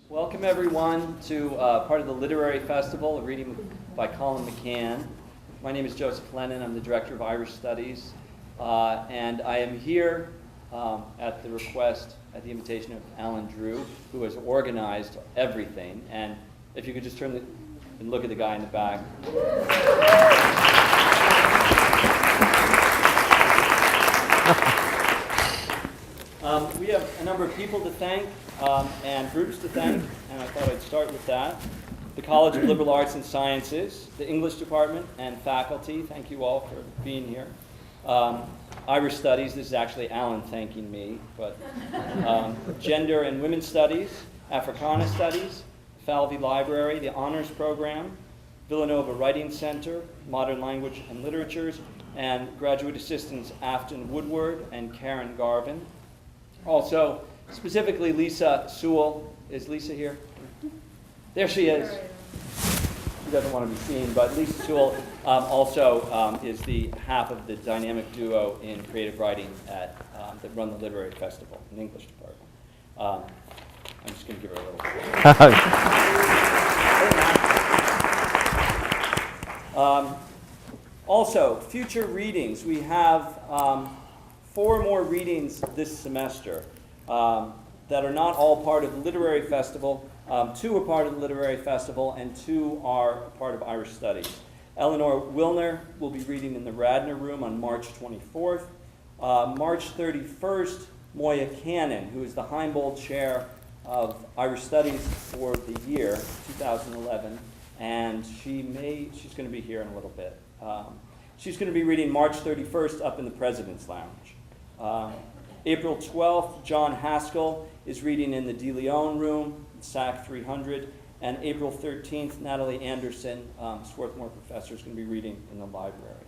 Welcome everyone to part of the Literary Festival, a reading by Colum McCann. My name is Joseph Lennon. I'm the Director of Irish Studies. And I am here at the request, at the invitation of Alan Drew, who has organized everything. And if you could just turn and look at the guy in the back. We have a number of people to thank and groups to thank, and I thought I'd start with that. The College of Liberal Arts and Sciences, the English Department and faculty, thank you all for being here. Irish Studies, this is actually Alan thanking me, but Gender and Women's Studies, Africana Studies, Falvey Library, the Honors Program, Villanova Writing Center, Modern Language and Literatures, and Graduate Assistants Afton Woodward and Karen Garvin. Also, specifically Lisa Sewell. Is Lisa here? There she is. She doesn't want to be seen, but Lisa Sewell also is the half of the dynamic duo in creative writing that run the Literary Festival in the English department. I'm just going to give her a little. Also, future readings. We have 4 more readings this semester that are not all part of the Literary Festival. 2 are part of the Literary Festival, and 2 are part of Irish Studies. Eleanor Wilner will be reading in the Radnor Room on March 24th. March 31st, Moya Cannon, who is the Heimbold Chair of Irish Studies for the year 2011, and she's going to be here in a little bit. She's going to be reading March 31st up in the President's Lounge. April 12th, John Haskell is reading in the De Leon Room, SAC 300, and April 13th, Natalie Anderson, Swarthmore professor, is going to be reading in the library.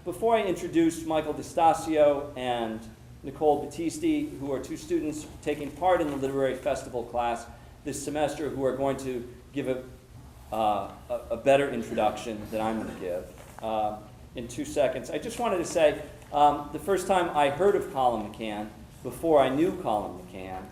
Before I introduce Michael DeStasio and Nicole Battisti, who are 2 students taking part in the Literary Festival class this semester, who are going to give a better introduction than I'm going to give in 2 seconds, I just wanted to say, the first time I heard of Colum McCann, before I knew Colum McCann,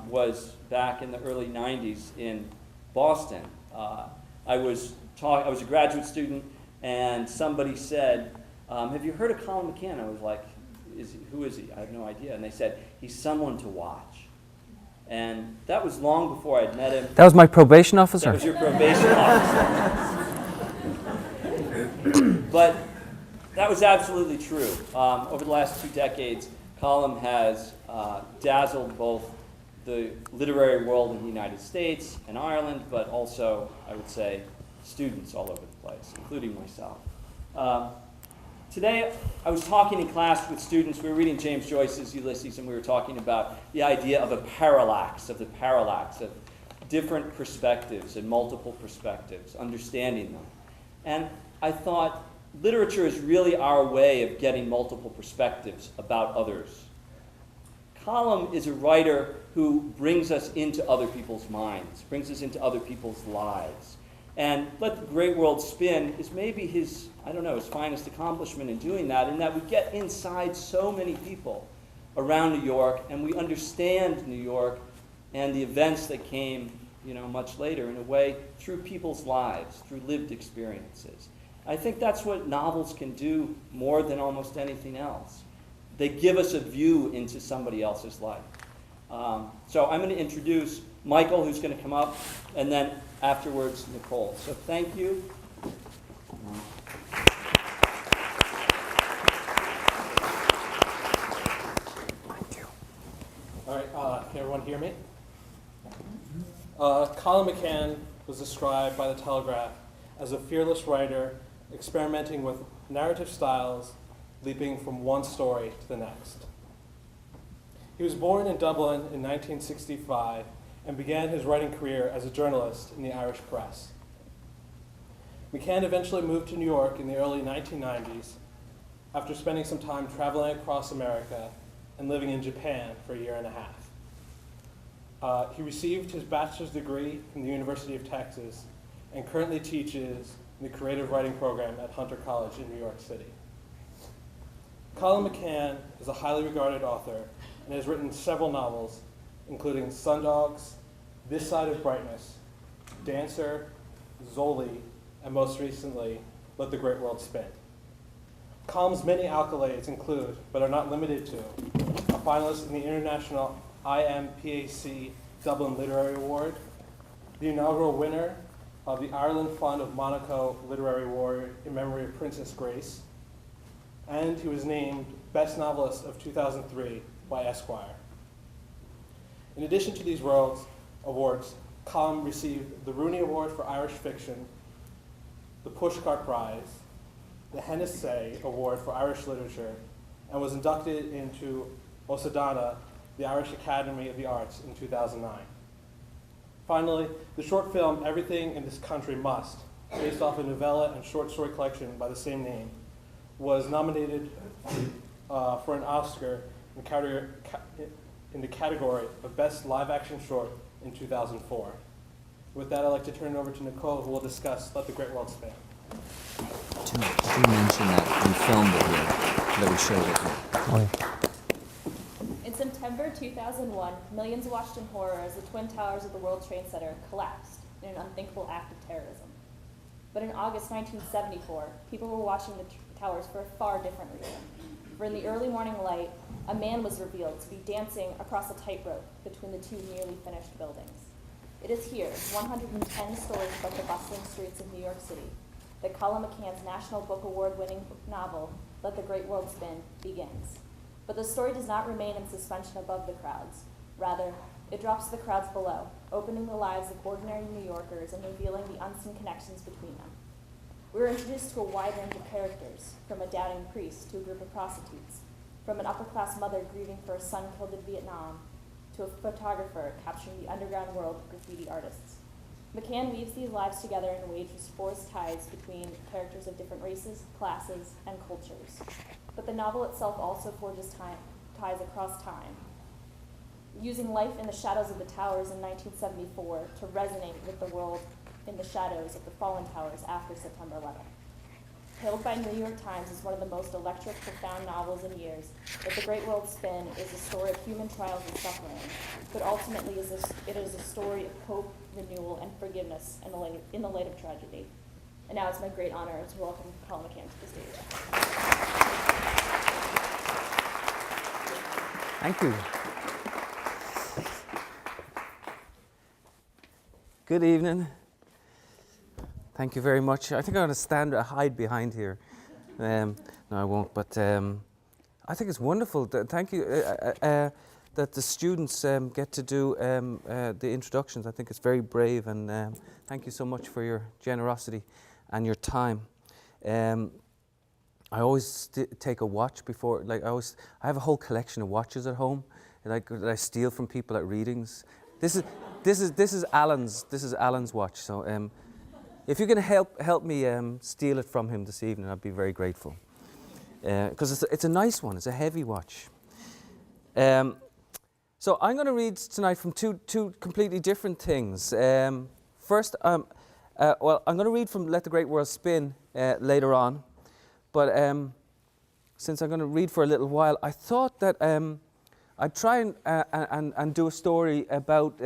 was back in the early 90s in Boston. I was a graduate student, and somebody said, have you heard of Colum McCann? I was like, who is he? I have no idea. And they said, he's someone to watch. And that was long before I'd met him. That was my probation officer? That was your probation officer. But that was absolutely true. Over the last 2 decades, Colum has dazzled both the literary world in the United States and Ireland, but also, I would say, students all over the place, including myself. Today, I was talking in class with students. We were reading James Joyce's Ulysses, and we were talking about the idea of a parallax, of different perspectives and multiple perspectives, understanding them. And I thought, literature is really our way of getting multiple perspectives about others. Colum is a writer who brings us into other people's minds, brings us into other people's lives. And Let the Great World Spin is maybe his finest accomplishment in doing that, in that we get inside so many people around New York, and we understand New York and the events that came, much later, in a way, through people's lives, through lived experiences. I think that's what novels can do more than almost anything else. They give us a view into somebody else's life. So I'm going to introduce Michael, who's going to come up, and then afterwards Nicole. So thank you. Thank you. All right, can everyone hear me? Colum McCann was described by The Telegraph as a fearless writer experimenting with narrative styles, leaping from one story to the next. He was born in Dublin in 1965 and began his writing career as a journalist in the Irish press. McCann eventually moved to New York in the early 1990s after spending some time traveling across America and living in Japan for a year and a half. He received his bachelor's degree from the University of Texas and currently teaches in the creative writing program at Hunter College in New York City. Colum McCann is a highly regarded author and has written several novels, including Songdogs, This Side of Brightest, Dancer, Zoli, and most recently, Let the Great World Spin. Colum's many accolades include, but are not limited to, a finalist in the International IMPAC Dublin Literary Award, the inaugural winner of the Ireland Fund of Monaco Literary Award in memory of Princess Grace, and he was named Best Novelist of 2003 by Esquire. In addition to these awards, Colum received the Rooney Award for Irish Fiction, the Pushcart Prize, the Hennessy Award for Irish Literature, and was inducted into Osadana, the Irish Academy of the Arts, in 2009. Finally, the short film Everything in This Country Must, based off a novella and short story collection by the same name, was nominated for an Oscar in the category of Best Live Action Short in 2004. With that, I'd like to turn it over to Nicole, who will discuss Let the Great World Spin. Do mention that we filmed it here, that we showed it here. Oh, yeah. In September 2001, millions watched in horror as the Twin Towers of the World Trade Center collapsed in an unthinkable act of terrorism. But in August 1974, people were watching the towers for a far different reason. For in the early morning light, a man was revealed to be dancing across a tightrope between the two nearly finished buildings. It is here, 110 stories above the bustling streets of New York City, that Colum McCann's National Book Award-winning novel, Let the Great World Spin, begins. But the story does not remain in suspension above the crowds. Rather, it drops to the crowds below, opening the lives of ordinary New Yorkers and revealing the unseen connections between them. We were introduced to a wide range of characters, from a doubting priest to a group of prostitutes, from an upper-class mother grieving for a son killed in Vietnam, to a photographer capturing the underground world of graffiti artists. McCann weaves these lives together in a way to forge ties between characters of different races, classes, and cultures. But the novel itself also forges ties across time, using life in the shadows of the towers in 1974 to resonate with the world in the shadows of the fallen towers after September 11th. Hailed by New York Times as one of the most electric, profound novels in years, Let the Great World Spin is a story of human trials and suffering, but ultimately it is a story of hope, renewal, and forgiveness in the light of tragedy. And now it's my great honor to welcome Colum McCann to the stage. Thank you. Good evening. Thank you very much. I think I'm going to hide behind here. No, I won't. But I think it's wonderful. Thank you that the students get to do the introductions. I think it's very brave, and thank you so much for your generosity and your time. I always take a watch before. I have a whole collection of watches at home, that I steal from people at readings. This is Alan's watch. So. If you can help me steal it from him this evening, I'd be very grateful. Because it's a nice one. It's a heavy watch. So I'm going to read tonight from two completely different things. First, I'm going to read from Let the Great World Spin later on. But since I'm going to read for a little while, I thought that I'd try and do a story about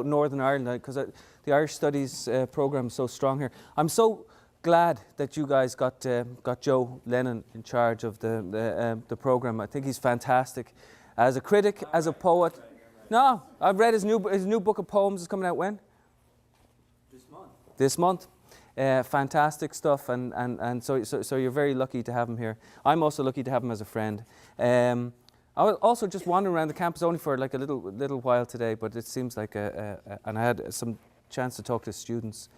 Northern Ireland, because the Irish Studies program is so strong here. I'm so glad that you guys got Joe Lennon in charge of the program. I think he's fantastic. As a critic, as a poet. No, I've read his new book of poems is coming out when? This month. Fantastic stuff, and so you're very lucky to have him here. I'm also lucky to have him as a friend. I was also just wandering around the campus only for like a little while today, but it seems like and I had some chance to talk to students,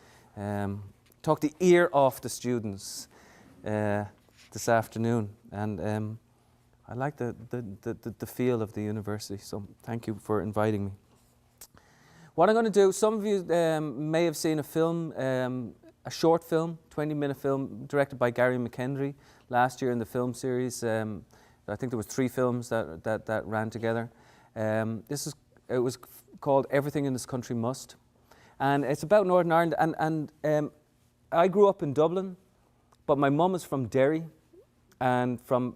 talk the ear off the students this afternoon, and I like the feel of the university. So thank you for inviting me. What I'm going to do, some of you may have seen a film, a short film, 20-minute film directed by Gary McKendry last year in the film series. I think there was 3 films that ran together. It was called Everything in This Country Must, and it's about Northern Ireland. And I grew up in Dublin, but my mum is from Derry, and from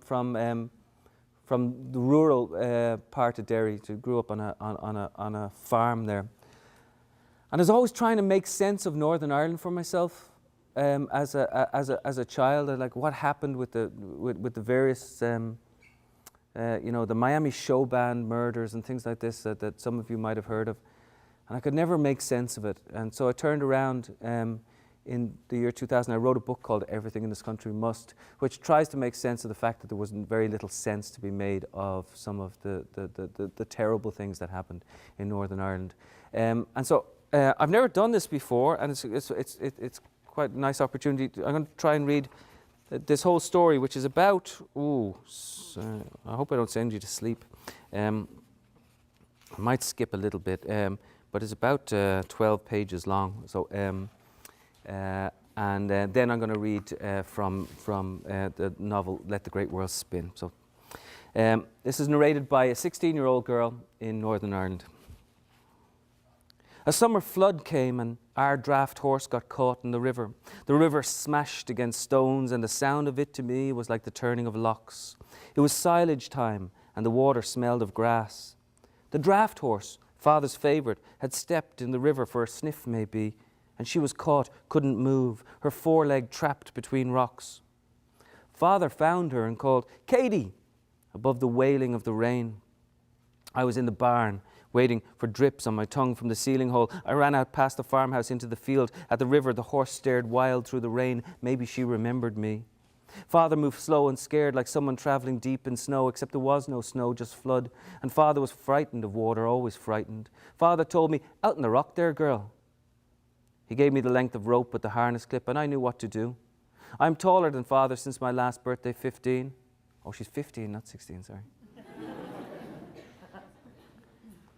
from the rural part of Derry. Grew up on a farm there. And I was always trying to make sense of Northern Ireland for myself as a child. Like what happened with the various, the Miami show band murders and things like this that some of you might have heard of. And I could never make sense of it. And so I turned around in the year 2000. I wrote a book called Everything in This Country Must, which tries to make sense of the fact that there was very little sense to be made of some of the terrible things that happened in Northern Ireland. And so I've never done this before, and it's quite a nice opportunity. I'm going to try and read this whole story, which is about, I hope I don't send you to sleep. I might skip a little bit, but it's about 12 pages long. So, and then I'm going to read from the novel Let the Great World Spin. So, this is narrated by a 16-year-old girl in Northern Ireland. A summer flood came and our draft horse got caught in the river. The river smashed against stones, and the sound of it to me was like the turning of locks. It was silage time, and the water smelled of grass. The draft horse, Father's favourite, had stepped in the river for a sniff maybe, and she was caught, couldn't move, her foreleg trapped between rocks. Father found her and called, "Katie," above the wailing of the rain. I was in the barn, waiting for drips on my tongue from the ceiling hole. I ran out past the farmhouse into the field. At the river, the horse stared wild through the rain. Maybe she remembered me. Father moved slow and scared, like someone travelling deep in snow, except there was no snow, just flood. And Father was frightened of water, always frightened. Father told me, "Out in the rock there, girl." He gave me the length of rope with the harness clip, and I knew what to do. I'm taller than Father since my last birthday, 15. Oh, she's 15, not 16, sorry.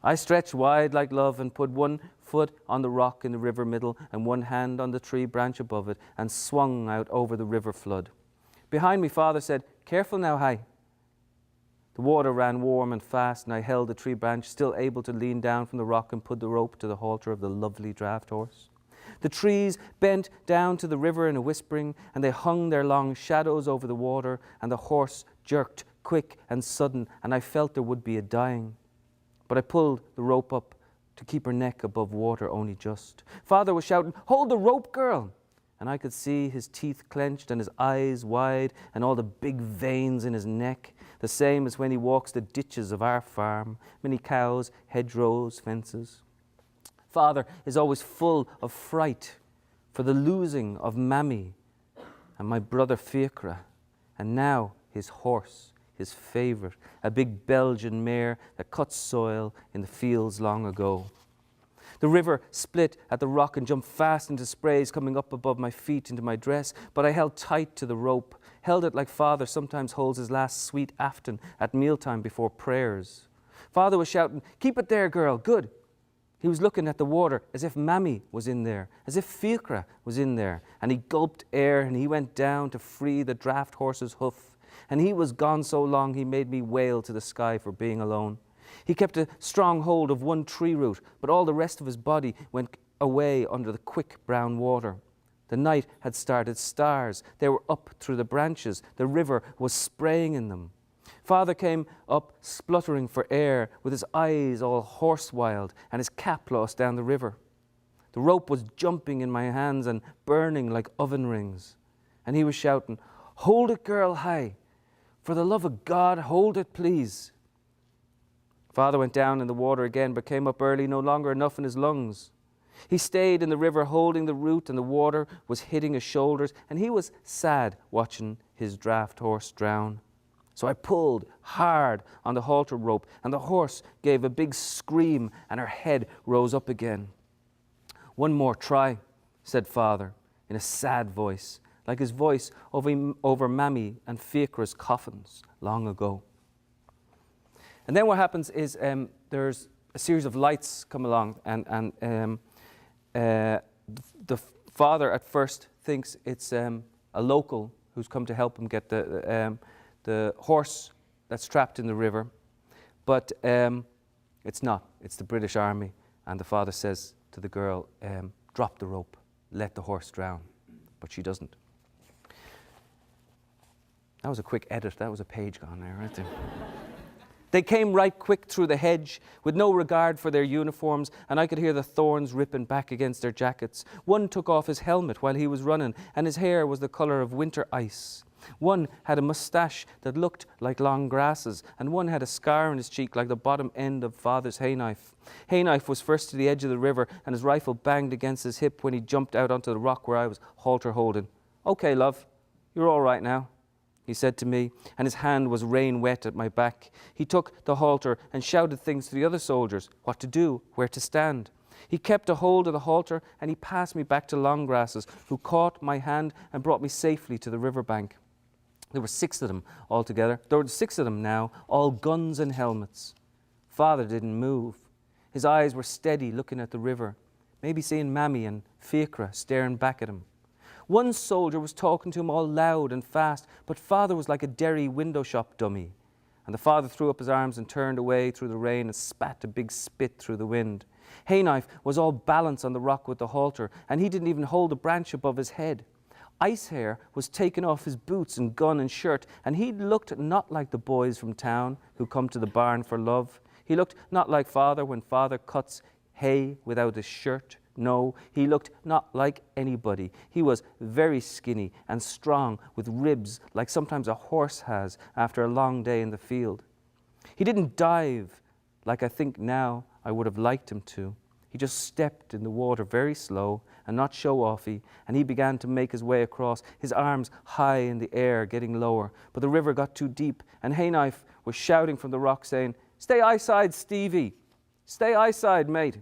I stretched wide like love and put one foot on the rock in the river middle and one hand on the tree branch above it and swung out over the river flood. Behind me, Father said, "Careful now, Hi." The water ran warm and fast, and I held the tree branch, still able to lean down from the rock and put the rope to the halter of the lovely draft horse. The trees bent down to the river in a whispering, and they hung their long shadows over the water, and the horse jerked quick and sudden, and I felt there would be a dying. But I pulled the rope up to keep her neck above water only just. Father was shouting, "Hold the rope, girl!" And I could see his teeth clenched and his eyes wide and all the big veins in his neck, the same as when he walks the ditches of our farm, many cows, hedgerows, fences. Father is always full of fright for the losing of Mammy and my brother Fiacre, and now his horse, his favourite, a big Belgian mare that cut soil in the fields long ago. The river split at the rock and jumped fast into sprays coming up above my feet into my dress, but I held tight to the rope, held it like Father sometimes holds his last sweet afton at mealtime before prayers. Father was shouting, "Keep it there, girl, good." He was looking at the water as if Mammy was in there, as if Fiacre was in there, and he gulped air and he went down to free the draft horse's hoof. And he was gone so long he made me wail to the sky for being alone. He kept a strong hold of one tree root, but all the rest of his body went away under the quick brown water. The night had started stars. They were up through the branches. The river was spraying in them. Father came up spluttering for air, with his eyes all horse-wild and his cap lost down the river. The rope was jumping in my hands and burning like oven rings. And he was shouting, "Hold it, girl, Hi. For the love of God, hold it, please." Father went down in the water again, but came up early, no longer enough in his lungs. He stayed in the river holding the root, and the water was hitting his shoulders, and he was sad watching his draft horse drown. So I pulled hard on the halter rope, and the horse gave a big scream, and her head rose up again. "One more try," said Father, in a sad voice, like his voice over Mammy and Fiacre's coffins long ago. And then what happens is there's a series of lights come along, and the father at first thinks it's a local who's come to help him get the horse that's trapped in the river, but it's not. It's the British Army, and the father says to the girl, "Drop the rope, let the horse drown," but she doesn't. That was a quick edit. That was a page gone there, right there. They came right quick through the hedge with no regard for their uniforms, and I could hear the thorns ripping back against their jackets. One took off his helmet while he was running, and his hair was the colour of winter ice. One had a moustache that looked like long grasses, and one had a scar on his cheek like the bottom end of Father's hayknife. Hayknife was first to the edge of the river, and his rifle banged against his hip when he jumped out onto the rock where I was halter holding. "Okay, love, you're all right now," he said to me, and his hand was rain wet at my back. He took the halter and shouted things to the other soldiers, what to do, where to stand. He kept a hold of the halter, and he passed me back to Longgrasses, who caught my hand and brought me safely to the riverbank. There were 6 of them altogether. There were 6 of them now, all guns and helmets. Father didn't move. His eyes were steady, looking at the river, maybe seeing Mammy and Fiacre staring back at him. One soldier was talking to him all loud and fast, but Father was like a Derry window shop dummy. And the father threw up his arms and turned away through the rain and spat a big spit through the wind. Hayknife was all balanced on the rock with the halter, and he didn't even hold a branch above his head. Ice Hair was taking off his boots and gun and shirt, and he looked not like the boys from town who come to the barn for love. He looked not like Father when Father cuts hay without his shirt. No, he looked not like anybody. He was very skinny and strong, with ribs like sometimes a horse has after a long day in the field. He didn't dive like I think now I would have liked him to. He just stepped in the water very slow and not show-offy, and he began to make his way across, his arms high in the air, getting lower. But the river got too deep, and Hayknife was shouting from the rock, saying, "Stay eyeside, Stevie! Stay eyeside, mate!"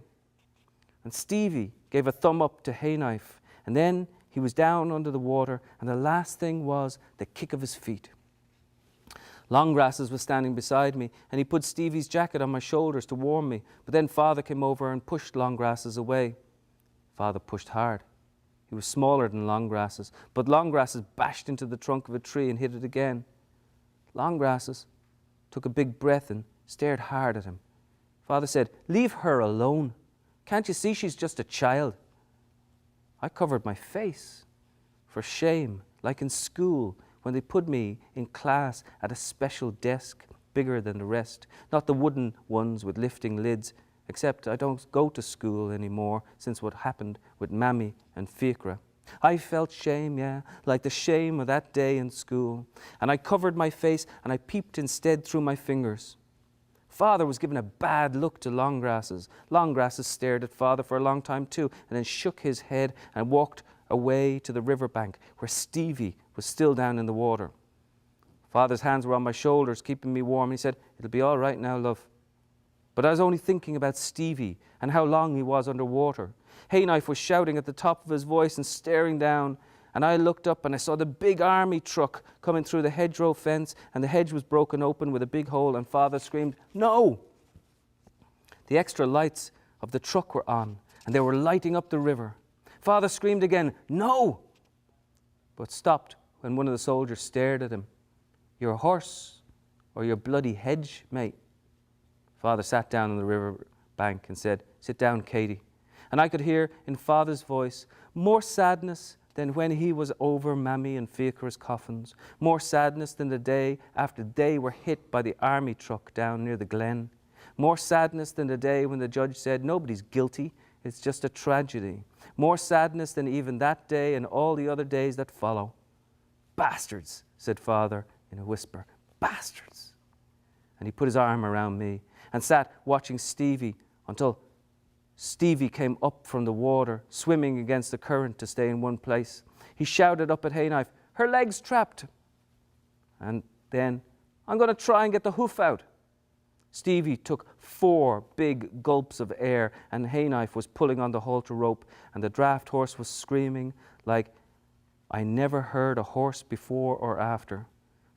And Stevie gave a thumb up to Hayknife, and then he was down under the water, and the last thing was the kick of his feet. Longgrasses was standing beside me, and he put Stevie's jacket on my shoulders to warm me, but then Father came over and pushed Longgrasses away. Father pushed hard. He was smaller than Longgrasses, but Longgrasses bashed into the trunk of a tree and hit it again. Longgrasses took a big breath and stared hard at him. Father said, "Leave her alone. Can't you see she's just a child?" I covered my face for shame, like in school when they put me in class at a special desk bigger than the rest, not the wooden ones with lifting lids, except I don't go to school anymore since what happened with Mammy and Fiacre. I felt shame, yeah, like the shame of that day in school, and I covered my face and I peeped instead through my fingers. Father was giving a bad look to Longgrasses. Longgrasses stared at Father for a long time too, and then shook his head and walked away to the riverbank where Stevie was still down in the water. Father's hands were on my shoulders, keeping me warm. He said, "It'll be all right now, love." But I was only thinking about Stevie and how long he was underwater. Hayknife was shouting at the top of his voice and staring down, and I looked up and I saw the big army truck coming through the hedgerow fence, and the hedge was broken open with a big hole, and Father screamed, "No!" The extra lights of the truck were on, and they were lighting up the river. Father screamed again, "No!" but stopped when one of the soldiers stared at him. "Your horse or your bloody hedge, mate?" Father sat down on the river bank and said, "Sit down, Katie." And I could hear in Father's voice more sadness than when he was over Mammy and Fiacre's coffins, more sadness than the day after they were hit by the army truck down near the glen, more sadness than the day when the judge said, "Nobody's guilty, it's just a tragedy," more sadness than even that day and all the other days that follow. "Bastards," said Father in a whisper, "bastards." And he put his arm around me and sat watching Stevie until Stevie came up from the water, swimming against the current to stay in one place. He shouted up at Hayknife, "Her leg's trapped." And then, "I'm going to try and get the hoof out." Stevie took 4 big gulps of air, and Hayknife was pulling on the halter rope, and the draft horse was screaming like I never heard a horse before or after.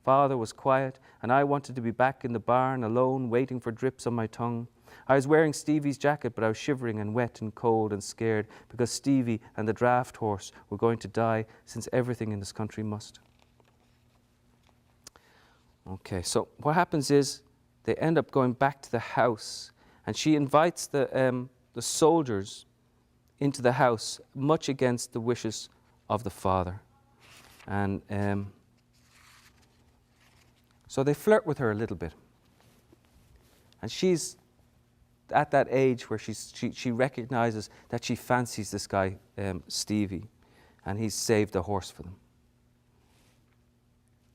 Father was quiet, and I wanted to be back in the barn alone, waiting for drips on my tongue. I was wearing Stevie's jacket, but I was shivering and wet and cold and scared because Stevie and the draft horse were going to die, since everything in this country must. Okay, so what happens is they end up going back to the house, and she invites the soldiers into the house, much against the wishes of the father. And So they flirt with her a little bit. And she's at that age where she recognizes that she fancies this guy, Stevie, and he's saved a horse for them.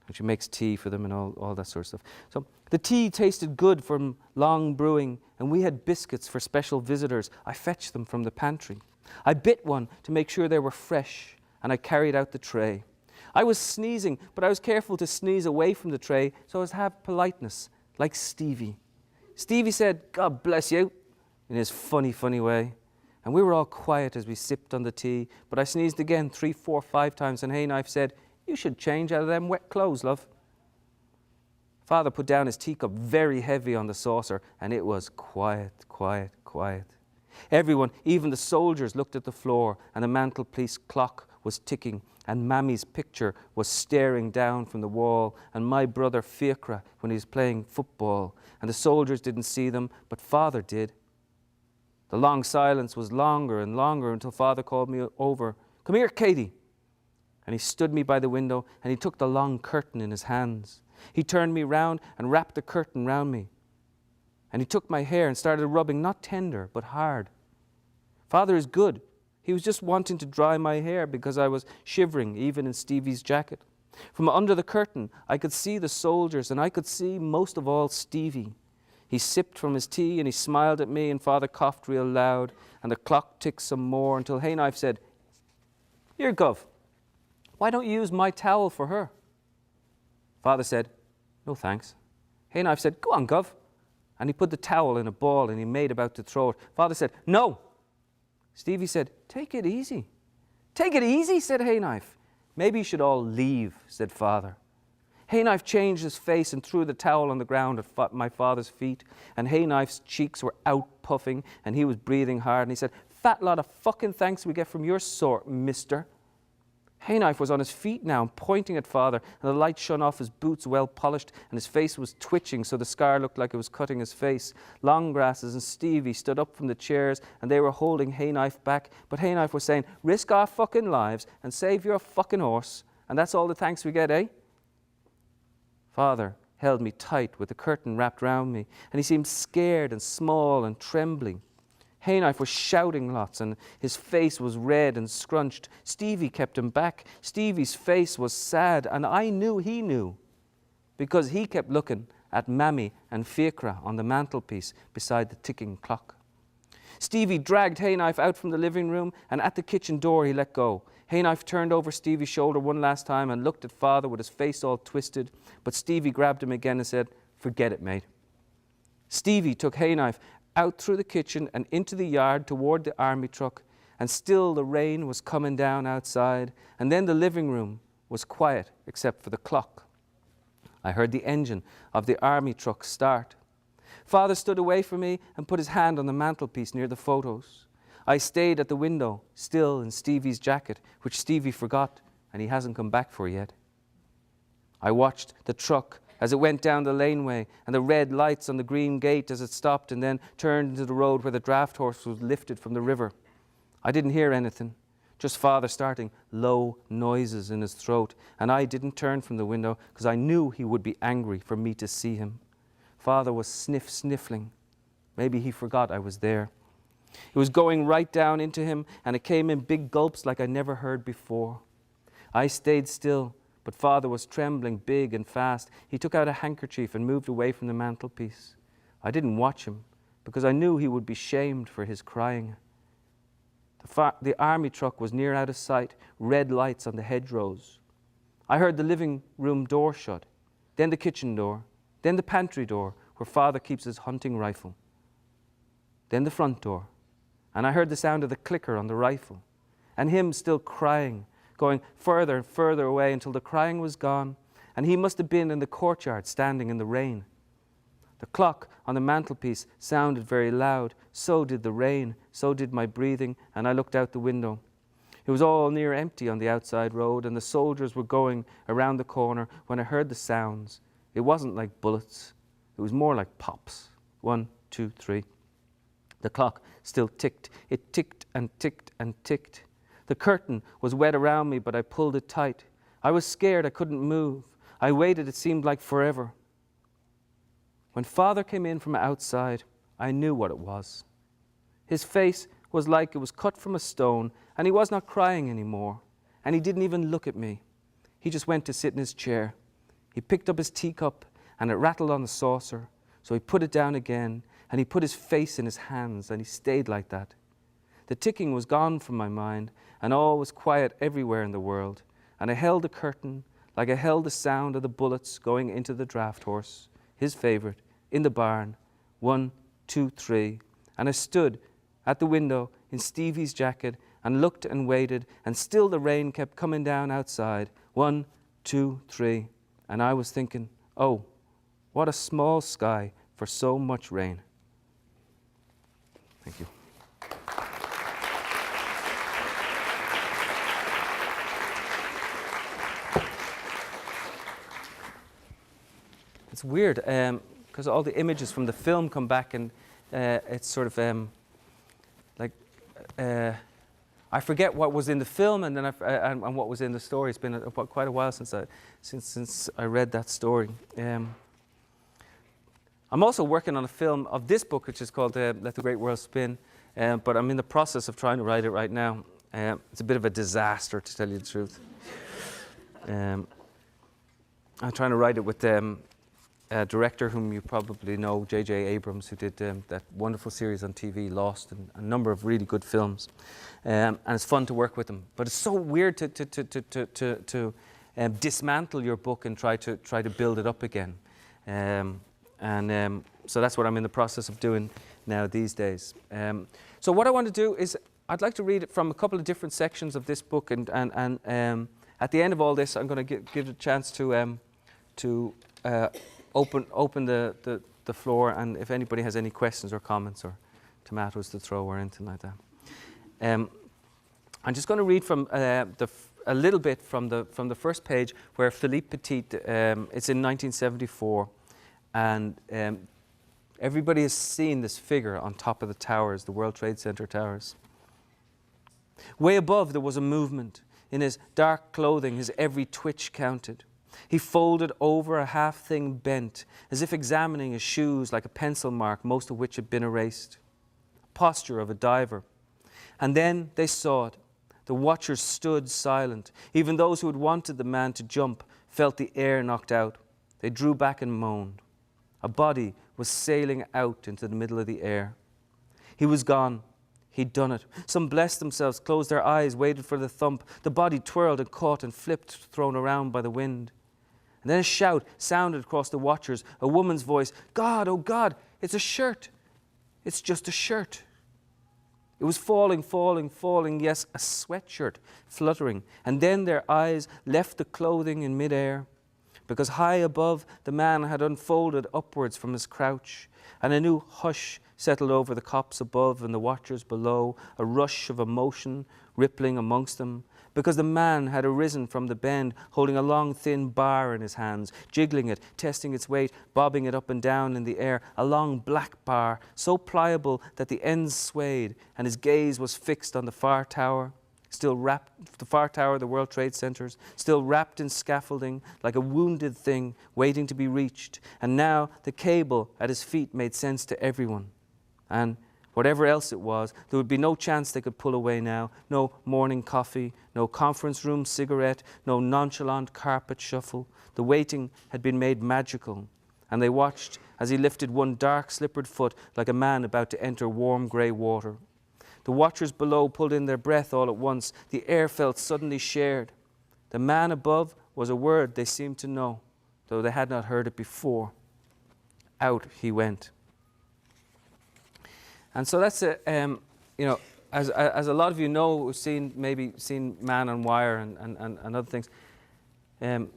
And she makes tea for them and all that sort of stuff. So the tea tasted good from long brewing, and we had biscuits for special visitors. I fetched them from the pantry. I bit one to make sure they were fresh, and I carried out the tray. I was sneezing, but I was careful to sneeze away from the tray so as to have politeness, like Stevie. Stevie said, "God bless you," in his funny, funny way. And we were all quiet as we sipped on the tea, but I sneezed again 3, 4, 5 times, and Hayknife said, "You should change out of them wet clothes, love." Father put down his teacup very heavy on the saucer, and it was quiet, quiet, quiet. Everyone, even the soldiers, looked at the floor, and the mantelpiece clock was ticking, and Mammy's picture was staring down from the wall, and my brother Fiacre when he was playing football, and the soldiers didn't see them, but Father did. The long silence was longer and longer until Father called me over. "Come here, Katie." And he stood me by the window, and he took the long curtain in his hands. He turned me round and wrapped the curtain round me. And he took my hair and started rubbing, not tender, but hard. Father is good. He was just wanting to dry my hair because I was shivering, even in Stevie's jacket. From under the curtain, I could see the soldiers, and I could see, most of all, Stevie. He sipped from his tea, and he smiled at me, and Father coughed real loud, and the clock ticked some more until Hayknife said, "Here, Gov, why don't you use my towel for her?" Father said, "No, thanks." Hayknife said, "Go on, Gov." And he put the towel in a ball, and he made about to throw it. Father said, "No." Stevie said, "Take it easy." "Take it easy," said Hayknife. "Maybe you should all leave," said Father. Hayknife changed his face and threw the towel on the ground at my father's feet, and Hayknife's cheeks were out puffing, and he was breathing hard, and he said, "Fat lot of fucking thanks we get from your sort, mister." Hayknife was on his feet now and pointing at Father, and the light shone off his boots well polished, and his face was twitching so the scar looked like it was cutting his face. Longgrasses and Stevie stood up from the chairs, and they were holding Hayknife back, but Hayknife was saying, "Risk our fucking lives and save your fucking horse, and that's all the thanks we get, eh?" Father held me tight with the curtain wrapped round me, and he seemed scared and small and trembling. Hayknife was shouting lots, and his face was red and scrunched. Stevie kept him back. Stevie's face was sad, and I knew he knew, because he kept looking at Mammy and Fiacre on the mantelpiece beside the ticking clock. Stevie dragged Hayknife out from the living room, and at the kitchen door he let go. Hayknife turned over Stevie's shoulder one last time and looked at Father with his face all twisted, but Stevie grabbed him again and said, "Forget it, mate." Stevie took Hayknife out through the kitchen and into the yard toward the army truck, and still the rain was coming down outside, and then the living room was quiet except for the clock. I heard the engine of the army truck start. Father stood away from me and put his hand on the mantelpiece near the photos. I stayed at the window, still in Stevie's jacket, which Stevie forgot, and he hasn't come back for yet. I watched the truck as it went down the laneway, and the red lights on the green gate as it stopped and then turned into the road where the draft horse was lifted from the river. I didn't hear anything, just Father starting low noises in his throat, and I didn't turn from the window because I knew he would be angry for me to see him. Father was sniffling. Maybe he forgot I was there. It was going right down into him, and it came in big gulps like I never heard before. I stayed still, but Father was trembling big and fast. He took out a handkerchief and moved away from the mantelpiece. I didn't watch him because I knew he would be shamed for his crying. The army truck was near out of sight, red lights on the hedgerows. I heard the living room door shut, then the kitchen door, then the pantry door where Father keeps his hunting rifle, then the front door, and I heard the sound of the clicker on the rifle, and him still crying, going further and further away until the crying was gone, and he must have been in the courtyard standing in the rain. The clock on the mantelpiece sounded very loud, so did the rain, so did my breathing, and I looked out the window. It was all near empty on the outside road, and the soldiers were going around the corner when I heard the sounds. It wasn't like bullets, it was more like pops. 1, 2, 3. The clock still ticked. It ticked and ticked and ticked. The curtain was wet around me, but I pulled it tight. I was scared I couldn't move. I waited, it seemed like forever. When Father came in from outside, I knew what it was. His face was like it was cut from a stone, and he was not crying anymore, and he didn't even look at me. He just went to sit in his chair. He picked up his teacup, and it rattled on the saucer, so he put it down again, and he put his face in his hands, and he stayed like that. The ticking was gone from my mind, and all was quiet everywhere in the world, and I held the curtain like I held the sound of the bullets going into the draft horse, his favourite, in the barn, 1, 2, 3, and I stood at the window in Stevie's jacket and looked and waited, and still the rain kept coming down outside, 1, 2, 3, and I was thinking, oh, what a small sky for so much rain. Thank you. It's weird, because all the images from the film come back, and it's sort of I forget what was in the film and then and what was in the story. It's been quite a while since I read that story. I'm also working on a film of this book, which is called Let the Great World Spin, but I'm in the process of trying to write it right now. It's a bit of a disaster, to tell you the truth. I'm trying to write it with a director whom you probably know, J.J. Abrams, who did that wonderful series on TV, Lost, and a number of really good films. And it's fun to work with him. But it's so weird to dismantle your book and try to build it up again. So that's what I'm in the process of doing now these days. So what I want to do is I'd like to read it from a couple of different sections of this book, and at the end of all this, I'm going to give it a chance to open the floor, and if anybody has any questions or comments or tomatoes to throw or anything like that. I'm just going to read from a little bit from the first page where Philippe Petit, it's in 1974, and everybody has seen this figure on top of the towers, the World Trade Center towers. Way above there was a movement. In his dark clothing, his every twitch counted. He folded over, a half thing bent, as if examining his shoes like a pencil mark, most of which had been erased. Posture of a diver. And then they saw it. The watchers stood silent. Even those who had wanted the man to jump felt the air knocked out. They drew back and moaned. A body was sailing out into the middle of the air. He was gone. He'd done it. Some blessed themselves, closed their eyes, waited for the thump. The body twirled and caught and flipped, thrown around by the wind. And then a shout sounded across the watchers, a woman's voice. God, oh God, it's a shirt. It's just a shirt. It was falling, falling, falling, yes, a sweatshirt fluttering. And then their eyes left the clothing in midair, because high above the man had unfolded upwards from his crouch, and a new hush settled over the cops above and the watchers below, a rush of emotion rippling amongst them, because the man had arisen from the bend, holding a long thin bar in his hands, jiggling it, testing its weight, bobbing it up and down in the air, a long black bar, so pliable that the ends swayed, and his gaze was fixed on the far tower, the World Trade Centers, still wrapped in scaffolding, like a wounded thing waiting to be reached. And now the cable at his feet made sense to everyone. And whatever else it was, there would be no chance they could pull away now. No morning coffee, no conference room cigarette, no nonchalant carpet shuffle. The waiting had been made magical, and they watched as he lifted one dark slippered foot like a man about to enter warm grey water. The watchers below pulled in their breath all at once. The air felt suddenly shared. The man above was a word they seemed to know, though they had not heard it before. Out he went. And so that's as a lot of you know, who've seen Man on Wire and other things.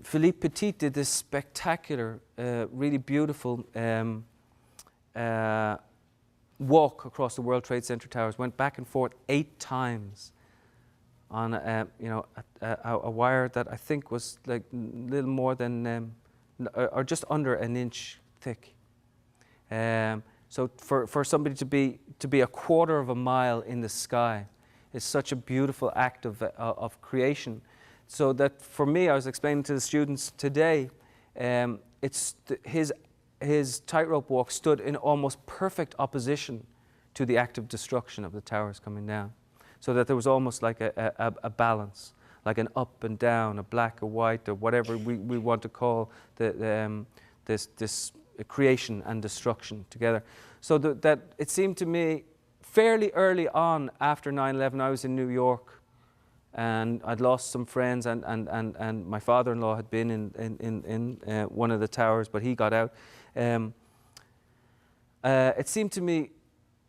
Philippe Petit did this spectacular, really beautiful walk across the World Trade Center towers. Went back and forth 8 times on a wire that I think was like a little more than or just under an inch thick. So for somebody to be a quarter of a mile in the sky is such a beautiful act of creation. So that for me, I was explaining to the students today, it's his his tightrope walk stood in almost perfect opposition to the act of destruction of the towers coming down, so that there was almost like a balance, like an up and down, a black or white, or whatever we want to call this creation and destruction together. So that it seemed to me fairly early on after 9/11, I was in New York, and I'd lost some friends, and my father-in-law had been in one of the towers, but he got out. It seemed to me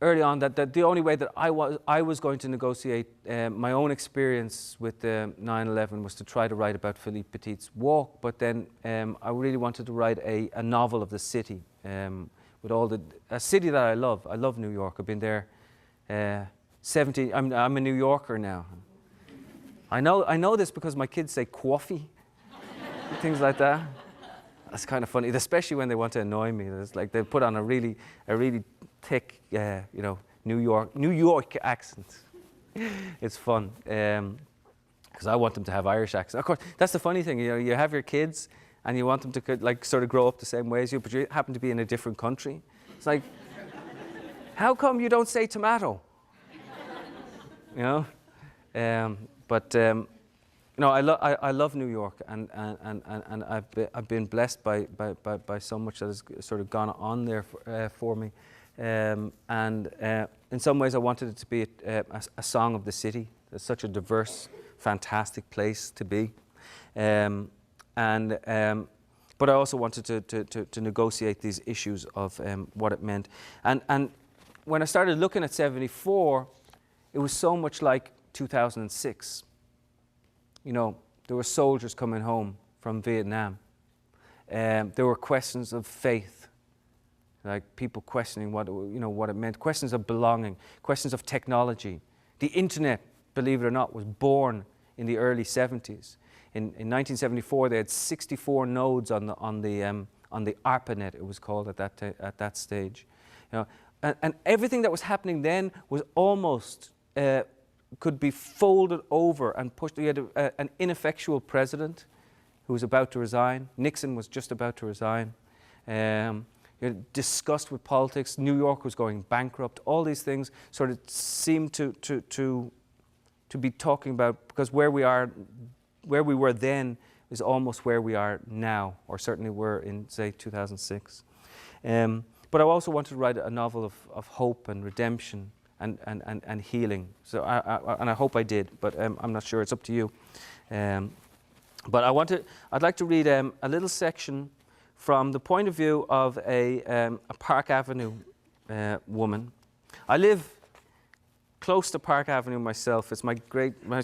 early on that the only way that I was going to negotiate my own experience with 9/11 was to try to write about Philippe Petit's walk, but then I really wanted to write a novel of the city, with a city that I love. I love New York. I've been there 70. I'm a New Yorker now. I know this because my kids say coffee, things like that. That's kind of funny, especially when they want to annoy me. It's like they put on a really thick, New York accent. It's fun because I want them to have Irish accents. Of course, that's the funny thing. You have your kids and you want them to sort of grow up the same way as you, but you happen to be in a different country. It's like, how come you don't say tomato? I love New York, and I've been blessed by so much that has sort of gone on there for me, and in some ways I wanted it to be a song of the city. It's such a diverse, fantastic place to be, but I also wanted to negotiate these issues of what it meant, and when I started looking at 74, it was so much like 2006. There were soldiers coming home from Vietnam. There were questions of faith, like people questioning what it meant, questions of belonging, questions of technology. The internet, believe it or not, was born in the early 70s. In 1974, they had 64 nodes on the ARPANET, it was called at that stage. And everything that was happening then was almost could be folded over and pushed. We had an ineffectual president who was about to resign. Nixon was just about to resign. Disgust with politics. New York was going bankrupt. All these things sort of seemed to be talking about, because where we were then is almost where we are now, or certainly were in, say, 2006. But I also wanted to write a novel of hope and redemption and healing. So I hope I did, but I'm not sure. It's up to you. But I'd like to read a little section from the point of view of a Park Avenue woman. I live close to Park Avenue myself. It's my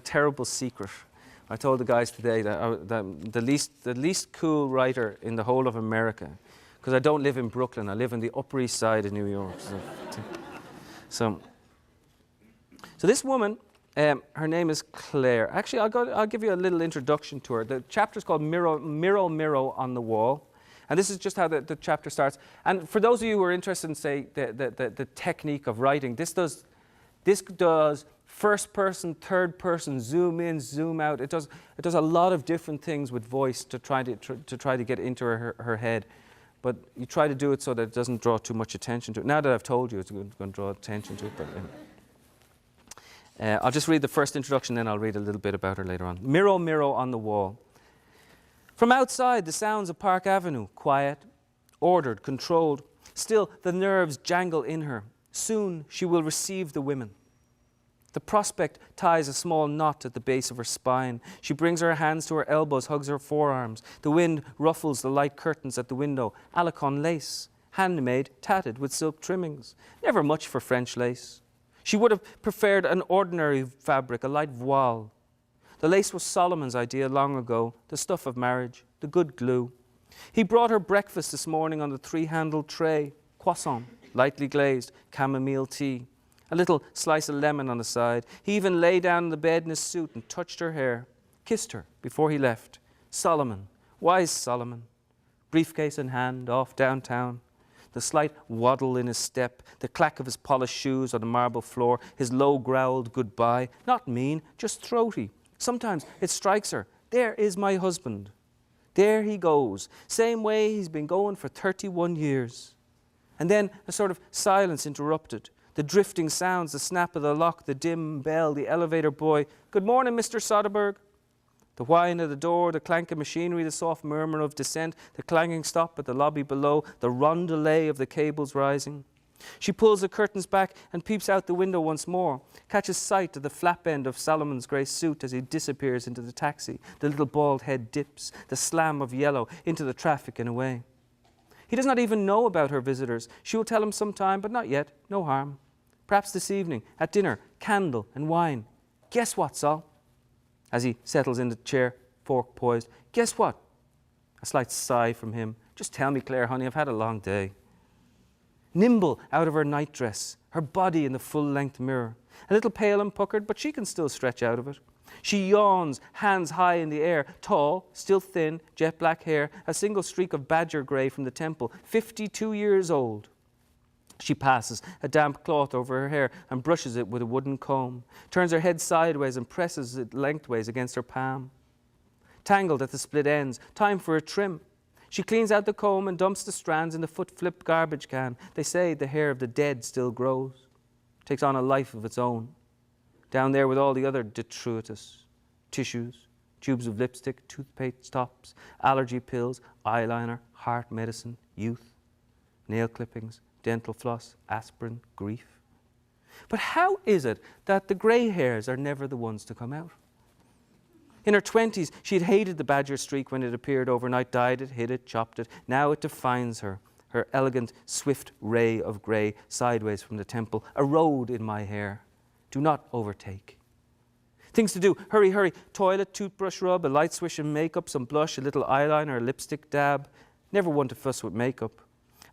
terrible secret. I told the guys today that the least cool writer in the whole of America, because I don't live in Brooklyn. I live on the Upper East Side of New York. So this woman, her name is Claire. Actually, I'll give you a little introduction to her. The chapter is called Mirror, Mirror on the Wall. And this is just how the chapter starts. And for those of you who are interested in, say, the technique of writing, this does first person, third person, zoom in, zoom out. It does a lot of different things with voice to try to get into her head. But you try to do it so that it doesn't draw too much attention to it. Now that I've told you, it's going to draw attention to it. But, I'll just read the first introduction, then I'll read a little bit about her later on. Mirror, mirror on the wall. From outside, the sounds of Park Avenue, quiet, ordered, controlled. Still, the nerves jangle in her. Soon, she will receive the women. The prospect ties a small knot at the base of her spine. She brings her hands to her elbows, hugs her forearms. The wind ruffles the light curtains at the window. Alicon lace, handmade, tatted with silk trimmings. Never much for French lace. She would have preferred an ordinary fabric, a light voile. The lace was Solomon's idea long ago, the stuff of marriage, the good glue. He brought her breakfast this morning on the three-handled tray, croissant, lightly glazed, chamomile tea, a little slice of lemon on the side. He even lay down in the bed in his suit and touched her hair, kissed her before he left. Solomon, wise Solomon, briefcase in hand, off downtown. The slight waddle in his step, the clack of his polished shoes on the marble floor, his low growled goodbye, not mean, just throaty. Sometimes it strikes her, there is my husband. There he goes, same way he's been going for 31 years. And then a sort of silence interrupted. The drifting sounds, the snap of the lock, the dim bell, the elevator boy. Good morning, Mr. Soderbergh. The whine of the door, the clank of machinery, the soft murmur of descent, the clanging stop at the lobby below, the rondelay of the cables rising. She pulls the curtains back and peeps out the window once more, catches sight of the flap end of Solomon's grey suit as he disappears into the taxi. The little bald head dips, the slam of yellow into the traffic and away. He does not even know about her visitors. She will tell him sometime, but not yet, no harm. Perhaps this evening, at dinner, candle and wine. Guess what, Sol? As he settles in the chair, fork poised. Guess what? A slight sigh from him. Just tell me, Claire, honey, I've had a long day. Nimble out of her nightdress, her body in the full-length mirror. A little pale and puckered, but she can still stretch out of it. She yawns, hands high in the air, tall, still thin, jet black hair, a single streak of badger grey from the temple, 52 years old. She passes a damp cloth over her hair and brushes it with a wooden comb, turns her head sideways and presses it lengthways against her palm. Tangled at the split ends, time for a trim. She cleans out the comb and dumps the strands in the foot-flip garbage can. They say the hair of the dead still grows, takes on a life of its own. Down there with all the other detritus, tissues, tubes of lipstick, toothpaste tops, allergy pills, eyeliner, heart medicine, youth, nail clippings, dental floss, aspirin, grief. But how is it that the grey hairs are never the ones to come out? In her 20s, she'd hated the badger streak when it appeared overnight, dyed it, hid it, chopped it. Now it defines her, her elegant, swift ray of grey sideways from the temple. A road in my hair. Do not overtake. Things to do. Hurry, hurry. Toilet, toothbrush rub, a light swish of makeup, some blush, a little eyeliner, a lipstick dab. Never one to fuss with makeup.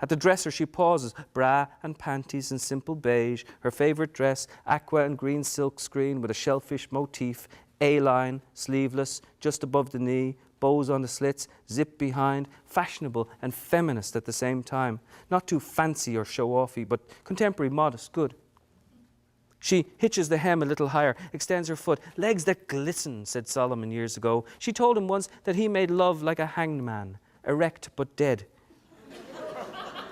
At the dresser she pauses, bra and panties in simple beige, her favourite dress, aqua and green silk screen with a shellfish motif, A-line, sleeveless, just above the knee, bows on the slits, zip behind, fashionable and feminist at the same time. Not too fancy or show-offy, but contemporary, modest, good. She hitches the hem a little higher, extends her foot. Legs that glisten, said Solomon years ago. She told him once that he made love like a hanged man, erect but dead.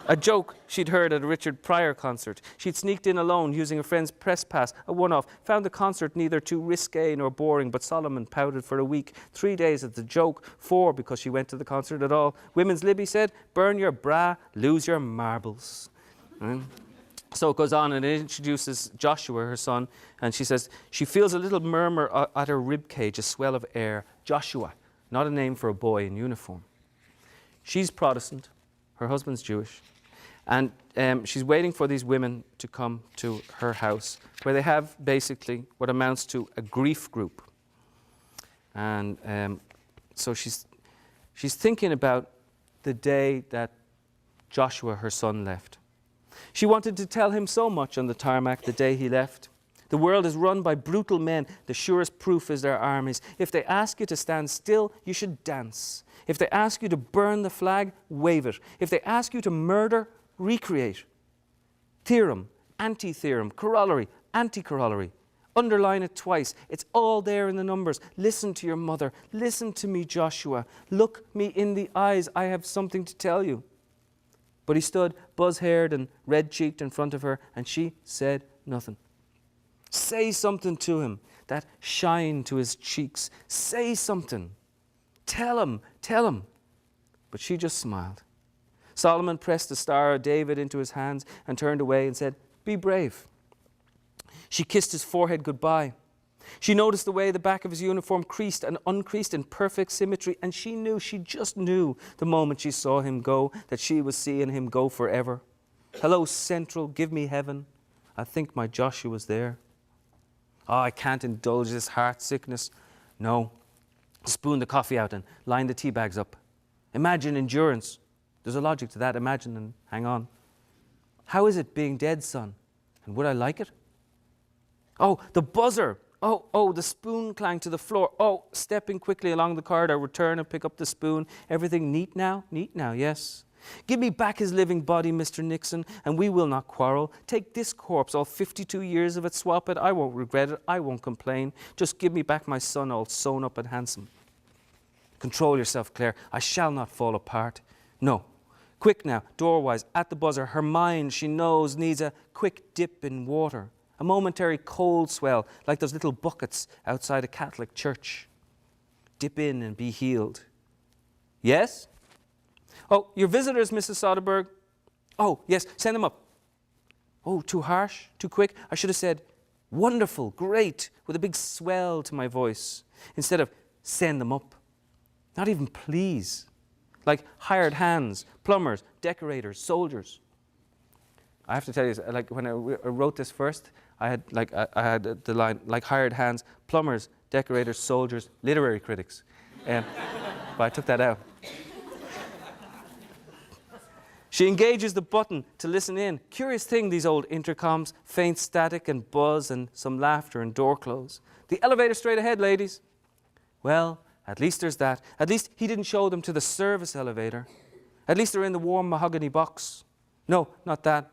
A joke she'd heard at a Richard Pryor concert. She'd sneaked in alone using a friend's press pass, a one-off, found the concert neither too risque nor boring, but Solomon pouted for a week. 3 days at the joke, 4 because she went to the concert at all. Women's Libby said, burn your bra, lose your marbles. So it goes on and it introduces Joshua, her son, and she says she feels a little murmur at her rib cage, a swell of air. Joshua, not a name for a boy in uniform. She's Protestant, her husband's Jewish. And she's waiting for these women to come to her house, where they have basically what amounts to a grief group. And so she's thinking about the day that Joshua, her son, left. She wanted to tell him so much on the tarmac the day he left. The world is run by brutal men. The surest proof is their armies. If they ask you to stand still, you should dance. If they ask you to burn the flag, wave it. If they ask you to murder, recreate. Theorem, anti-theorem, corollary, anti-corollary. Underline it twice. It's all there in the numbers. Listen to your mother. Listen to me, Joshua. Look me in the eyes. I have something to tell you. But he stood, buzz-haired and red-cheeked in front of her, and she said nothing. Say something to him. That shine to his cheeks. Say something. Tell him, tell him. But she just smiled. Solomon pressed the Star of David into his hands and turned away and said, be brave. She kissed his forehead goodbye. She noticed the way the back of his uniform creased and uncreased in perfect symmetry, and she knew, she just knew the moment she saw him go, that she was seeing him go forever. Hello, Central, give me heaven. I think my Joshua's there. Oh, I can't indulge this heart sickness. No. Spoon the coffee out and line the tea bags up. Imagine endurance. There's a logic to that. Imagine and hang on. How is it being dead, son? And would I like it? Oh, the buzzer. Oh, the spoon clanged to the floor. Oh, stepping quickly along the corridor, return and pick up the spoon. Everything neat now? Neat now, yes. Give me back his living body, Mr. Nixon, and we will not quarrel. Take this corpse, all 52 years of it, swap it. I won't regret it. I won't complain. Just give me back my son, all sewn up and handsome. Control yourself, Claire. I shall not fall apart. No. Quick now, doorwise, at the buzzer. Her mind, she knows, needs a quick dip in water. A momentary cold swell, like those little buckets outside a Catholic church. Dip in and be healed. Yes? Oh, your visitors, Mrs. Soderbergh. Oh, yes, send them up. Oh, too harsh? Too quick? I should have said, wonderful, great, with a big swell to my voice, instead of send them up. Not even please. Like hired hands, plumbers, decorators, soldiers. I have to tell you, like when I wrote this first, I had the line, like hired hands, plumbers, decorators, soldiers, literary critics. But I took that out. She engages the button to listen in. Curious thing, these old intercoms, faint static and buzz and some laughter and door close. The elevator straight ahead, ladies. Well, at least there's that. At least he didn't show them to the service elevator. At least they're in the warm mahogany box. No, not that.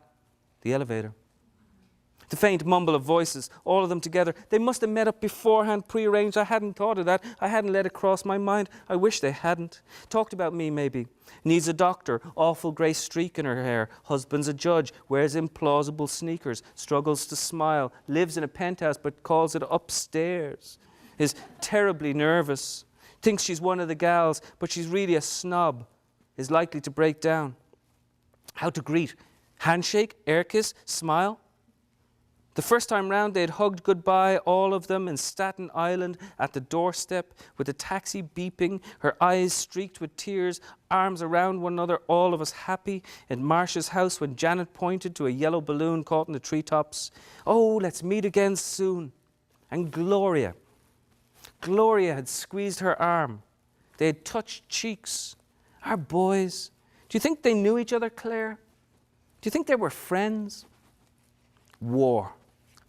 The elevator. The faint mumble of voices, all of them together. They must have met up beforehand, prearranged. I hadn't thought of that. I hadn't let it cross my mind. I wish they hadn't. Talked about me, maybe. Needs a doctor, awful grey streak in her hair. Husband's a judge, wears implausible sneakers, struggles to smile, lives in a penthouse but calls it upstairs. Is terribly nervous. Thinks she's one of the gals, but she's really a snob. Is likely to break down. How to greet? Handshake, air kiss, smile? The first time round, they'd hugged goodbye, all of them, in Staten Island at the doorstep, with the taxi beeping, her eyes streaked with tears, arms around one another, all of us happy, in Marcia's house when Janet pointed to a yellow balloon caught in the treetops. Oh, let's meet again soon. And Gloria had squeezed her arm. They had touched cheeks. Our boys. Do you think they knew each other, Claire? Do you think they were friends? War.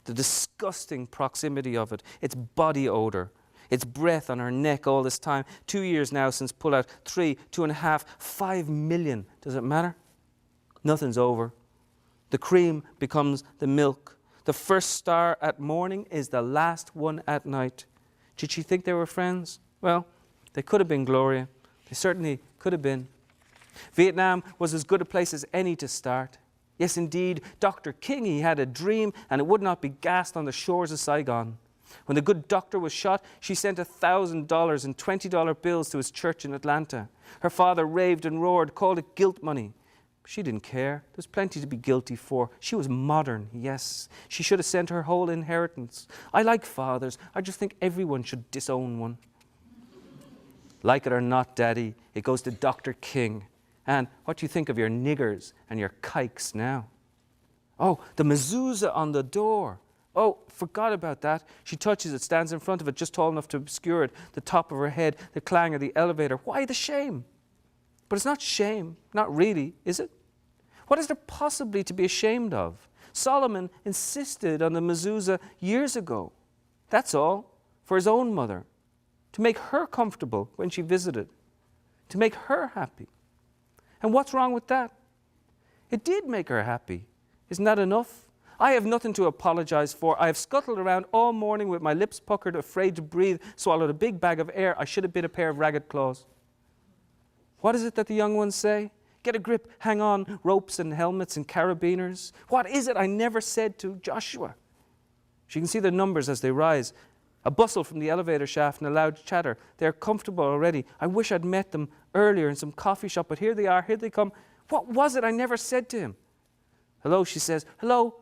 The disgusting proximity of it, its body odor, its breath on her neck all this time. 2 years now since pullout, 3, 2.5, 5 million. Does it matter? Nothing's over. The cream becomes the milk. The first star at morning is the last one at night. Did she think they were friends? Well, they could have been, Gloria. They certainly could have been. Vietnam was as good a place as any to start. Yes, indeed, Dr. King, he had a dream, and it would not be gassed on the shores of Saigon. When the good doctor was shot, she sent $1,000 in $20 bills to his church in Atlanta. Her father raved and roared, called it guilt money. She didn't care. There's plenty to be guilty for. She was modern, yes. She should have sent her whole inheritance. I like fathers. I just think everyone should disown one. Like it or not, Daddy, it goes to Dr. King. And what do you think of your niggers and your kikes now? Oh, the mezuzah on the door. Oh, forgot about that. She touches it, stands in front of it, just tall enough to obscure it, the top of her head, the clang of the elevator. Why the shame? But it's not shame, not really, is it? What is there possibly to be ashamed of? Solomon insisted on the mezuzah years ago. That's all, for his own mother, to make her comfortable when she visited, to make her happy. And what's wrong with that? It did make her happy. Isn't that enough? I have nothing to apologize for. I have scuttled around all morning with my lips puckered, afraid to breathe, swallowed a big bag of air. I should have been a pair of ragged claws. What is it that the young ones say? Get a grip, hang on, ropes and helmets and carabiners. What is it I never said to Joshua? She can see the numbers as they rise. A bustle from the elevator shaft and a loud chatter. They're comfortable already. I wish I'd met them earlier in some coffee shop, but here they are, here they come. What was it I never said to him? Hello, she says. Hello.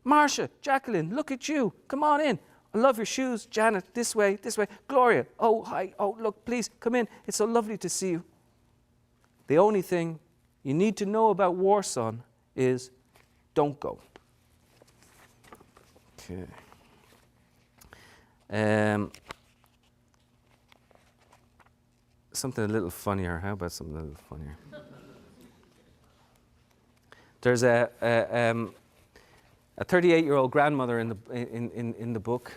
Marcia, Jacqueline, look at you. Come on in. I love your shoes. Janet, this way, this way. Gloria, oh, hi. Oh, look, please, come in. It's so lovely to see you. The only thing you need to know about war, son, is don't go. Okay. Something a little funnier. How about something a little funnier? There's a 38-year-old grandmother in the book,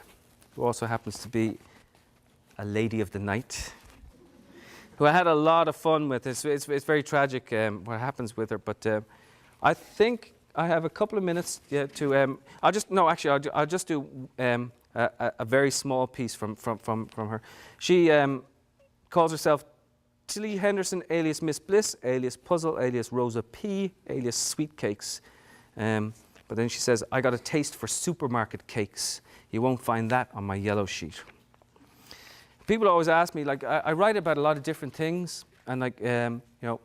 who also happens to be a lady of the night, who I had a lot of fun with. It's very tragic what happens with her, but I think I have a couple of minutes to. I'll just do a very small piece from her. She calls herself Tilly Henderson, alias Miss Bliss, alias Puzzle, alias Rosa P, alias Sweet Cakes. But then she says, I got a taste for supermarket cakes. You won't find that on my yellow sheet. People always ask me, like, I write about a lot of different things, and like, you know,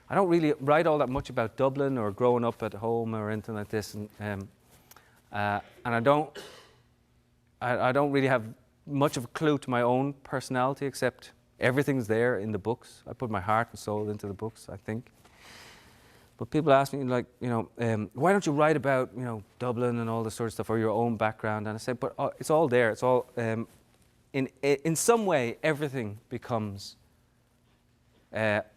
I don't really write all that much about Dublin or growing up at home or anything like this, and I don't really have much of a clue to my own personality, except everything's there in the books. I put my heart and soul into the books, I think. But people ask me, like, you know, why don't you write about, you know, Dublin and all this sort of stuff, or your own background? And I say, but it's all there. It's all, in some way, everything becomes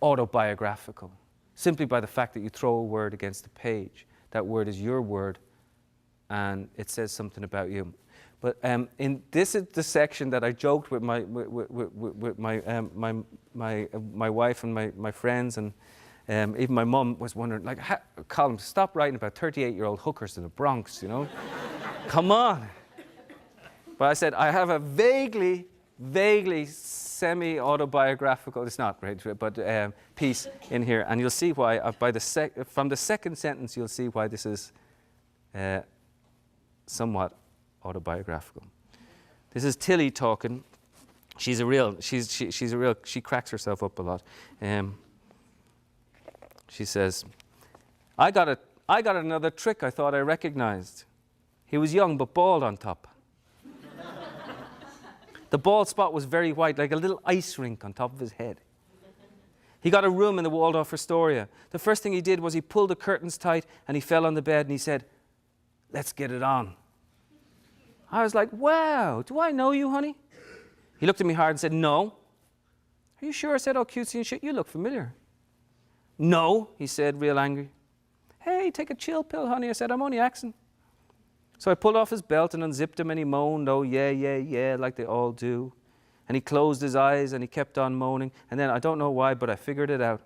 autobiographical, simply by the fact that you throw a word against the page. That word is your word, and it says something about you. But this is the section that I joked with my wife and my friends, and even my mum was wondering, like, Colum, stop writing about 38-year-old hookers in the Bronx, you know? Come on. But I said, I have a vaguely semi-autobiographical, it's not right, but piece in here, and you'll see why, from the second sentence, you'll see why this is somewhat autobiographical. This is Tilly talking. She cracks herself up a lot. She says, I got another trick I thought I recognized. He was young but bald on top. The bald spot was very white, like a little ice rink on top of his head. He got a room in the Waldorf Astoria. The first thing he did was he pulled the curtains tight and he fell on the bed and he said, let's get it on. I was like, wow, do I know you, honey? He looked at me hard and said, no. Are you sure? I said, oh, cutesy and shit, you look familiar. No, he said, real angry. Hey, take a chill pill, honey. I said, I'm only axing. So I pulled off his belt and unzipped him, and he moaned, oh, yeah, yeah, yeah, like they all do. And he closed his eyes and he kept on moaning. And then, I don't know why, but I figured it out.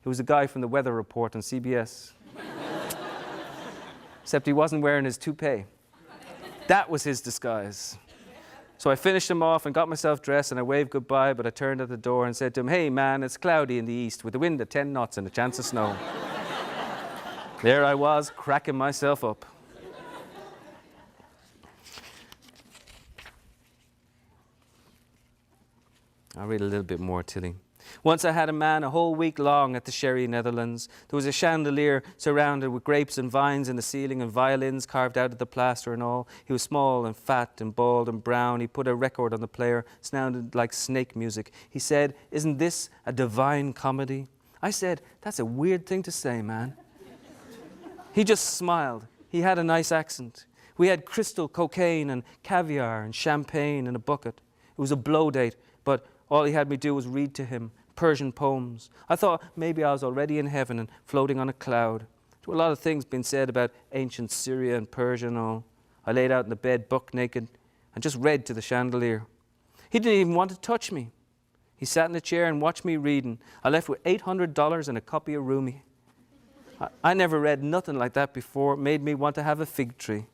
It was the guy from the weather report on CBS. Except he wasn't wearing his toupee. That was his disguise. So I finished him off and got myself dressed, and I waved goodbye, but I turned at the door and said to him, hey, man, it's cloudy in the east with the wind at 10 knots and a chance of snow. There I was, cracking myself up. I'll read a little bit more, Tilly. Once I had a man a whole week long at the Sherry Netherlands. There was a chandelier surrounded with grapes and vines in the ceiling and violins carved out of the plaster and all. He was small and fat and bald and brown. He put a record on the player, sounded like snake music. He said, isn't this a divine comedy? I said, that's a weird thing to say, man. He just smiled. He had a nice accent. We had crystal cocaine and caviar and champagne in a bucket. It was a blow date, but all he had me do was read to him Persian poems. I thought maybe I was already in heaven and floating on a cloud. There were a lot of things being said about ancient Syria and Persia and all. I laid out in the bed, buck naked, and just read to the chandelier. He didn't even want to touch me. He sat in a chair and watched me reading. I left with $800 and a copy of Rumi. I never read nothing like that before. It made me want to have a fig tree.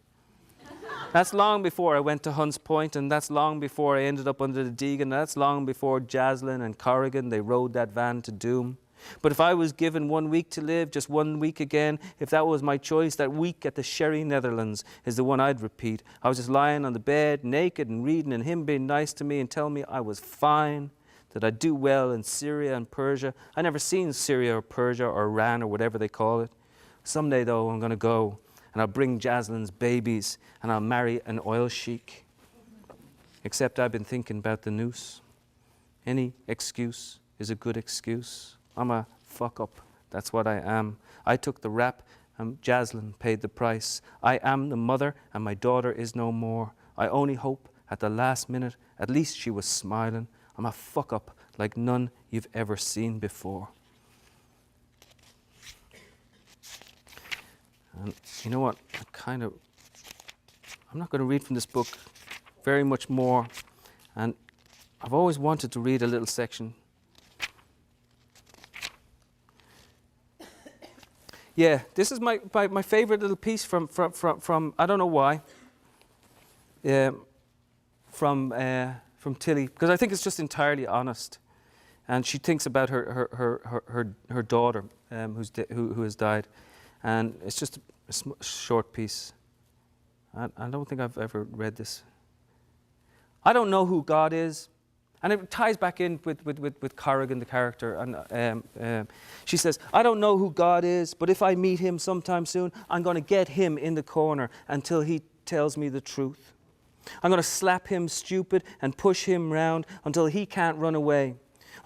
That's long before I went to Hunts Point, and that's long before I ended up under the Deegan. That's long before Jaslyn and Corrigan, they rode that van to doom. But if I was given 1 week to live, just 1 week again, if that was my choice, that week at the Sherry Netherlands is the one I'd repeat. I was just lying on the bed, naked and reading, and him being nice to me and telling me I was fine, that I'd do well in Syria and Persia. I never seen Syria or Persia or Iran or whatever they call it. Someday, though, I'm going to go. And I'll bring Jaslyn's babies, and I'll marry an oil sheik. Except I've been thinking about the noose. Any excuse is a good excuse. I'm a fuck up. That's what I am. I took the rap, and Jaslyn paid the price. I am the mother, and my daughter is no more. I only hope at the last minute, at least she was smiling. I'm a fuck up like none you've ever seen before. And you know what, I'm not going to read from this book very much more, and I've always wanted to read a little section. Yeah, this is my favorite little piece from I don't know why, from Tilly, because I think it's just entirely honest. and she thinks about her daughter who has died, and it's just a short piece. I don't think I've ever read this. I don't know who God is. And it ties back in with Corrigan, the character. And she says, I don't know who God is, but if I meet him sometime soon, I'm going to get him in the corner until he tells me the truth. I'm going to slap him stupid and push him round until he can't run away,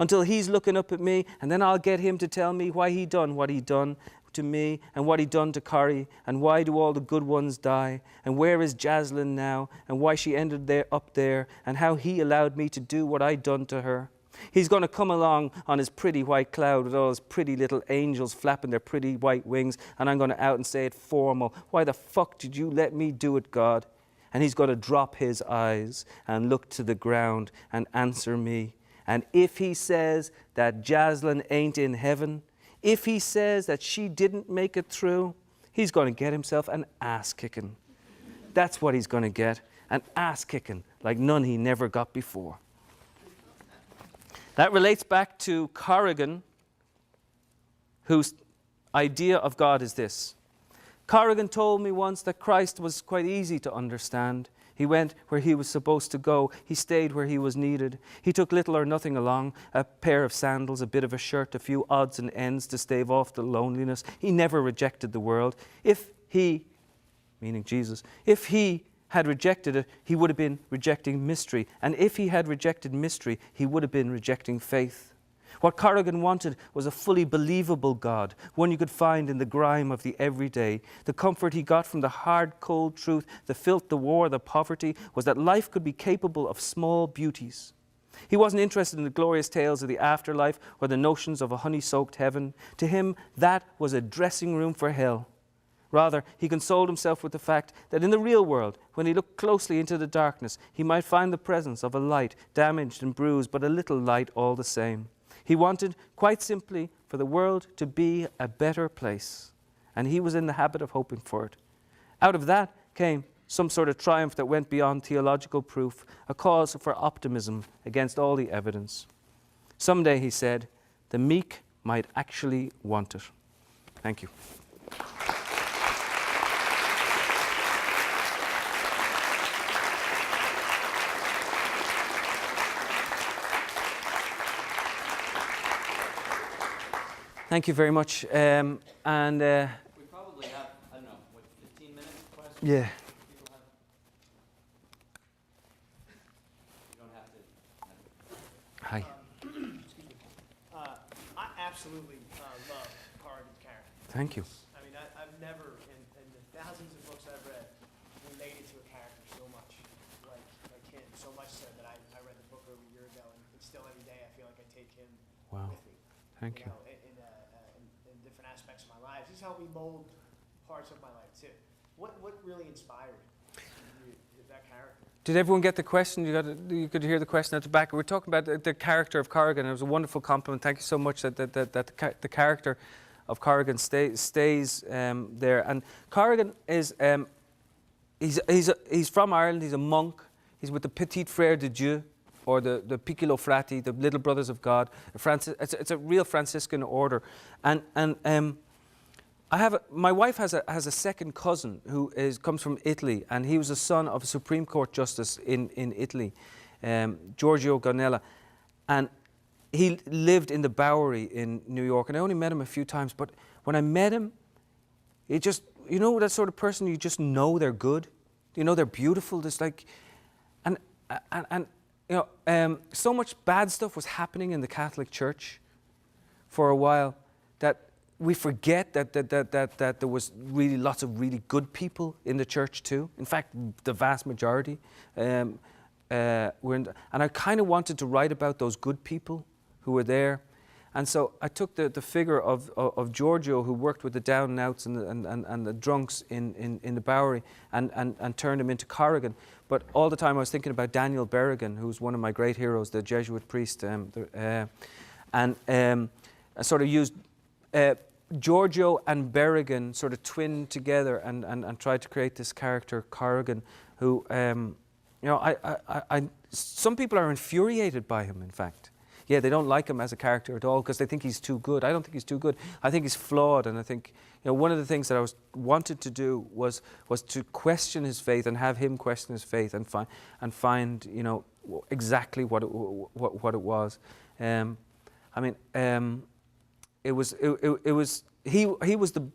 until he's looking up at me, and then I'll get him to tell me why he done what he done to me, and what he done to Corrie, and why do all the good ones die, and where is Jaslyn now, and why she ended up there, and how he allowed me to do what I done to her. He's going to come along on his pretty white cloud with all his pretty little angels flapping their pretty white wings, and I'm going to out and say it formal. Why the fuck did you let me do it, God? And he's going to drop his eyes and look to the ground and answer me. And if he says that Jaslyn ain't in heaven, if he says that she didn't make it through, he's going to get himself an ass kicking. That's what he's going to get, an ass kicking like none he never got before. That relates back to Corrigan, whose idea of God is this. Corrigan told me once that Christ was quite easy to understand. He went where he was supposed to go. He stayed where he was needed. He took little or nothing along, a pair of sandals, a bit of a shirt, a few odds and ends to stave off the loneliness. He never rejected the world. If he, meaning Jesus, if he had rejected it, he would have been rejecting mystery. And if he had rejected mystery, he would have been rejecting faith. What Corrigan wanted was a fully believable God, one you could find in the grime of the everyday. The comfort he got from the hard, cold truth, the filth, the war, the poverty, was that life could be capable of small beauties. He wasn't interested in the glorious tales of the afterlife or the notions of a honey-soaked heaven. To him, that was a dressing room for hell. Rather, he consoled himself with the fact that in the real world, when he looked closely into the darkness, he might find the presence of a light, damaged and bruised, but a little light all the same. He wanted, quite simply, for the world to be a better place, and he was in the habit of hoping for it. Out of that came some sort of triumph that went beyond theological proof, a cause for optimism against all the evidence. Someday, he said, the meek might actually want it. Thank you. Thank you very much. We probably have, I don't know, what, 15 minutes questions? Yeah. People have? You don't have to. Hi. Excuse me. I absolutely love Corrigan's character. Thank you. I mean, I've never, in the thousands of books I've read, related to a character so much like him. So much so that I read the book over a year ago, and still every day I feel like I take him Wow. with me. Thank you. Know, in different aspects of my life. He's helped me mold parts of my life too. What really inspired you, that character? Did everyone get the question? You could hear the question at the back. We're talking about the character of Corrigan. It was a wonderful compliment. Thank you so much that the character of Corrigan stays there. And Corrigan is he's from Ireland. He's a monk. He's with the Petit Frères de Dieu, or the Piccolo Frati, the Little Brothers of God. It's a real Franciscan order. And my wife has a second cousin who comes from Italy, and he was the son of a Supreme Court justice in Italy, Giorgio Gonella. And he lived in the Bowery in New York, and I only met him a few times, but when I met him, it just, you know, that sort of person, you just know they're good. You know, they're beautiful. There's like, and you know, so much bad stuff was happening in the Catholic Church for a while that we forget that there was really lots of really good people in the church too. In fact, the vast majority were and I kind of wanted to write about those good people who were there. And so I took the figure of Giorgio, who worked with the down and outs and the drunks in the Bowery, and turned him into Corrigan. But all the time I was thinking about Daniel Berrigan, who's one of my great heroes, the Jesuit priest, I sort of used Giorgio and Berrigan sort of twinned together and tried to create this character, Corrigan, who, you know, some people are infuriated by him, in fact. yeah, they don't like him as a character at all because they think he's too good. I don't think he's too good. I think he's flawed, and I think, you know, one of the things that I wanted to do was to question his faith and have him question his faith and find you know, exactly what it was. It was he was the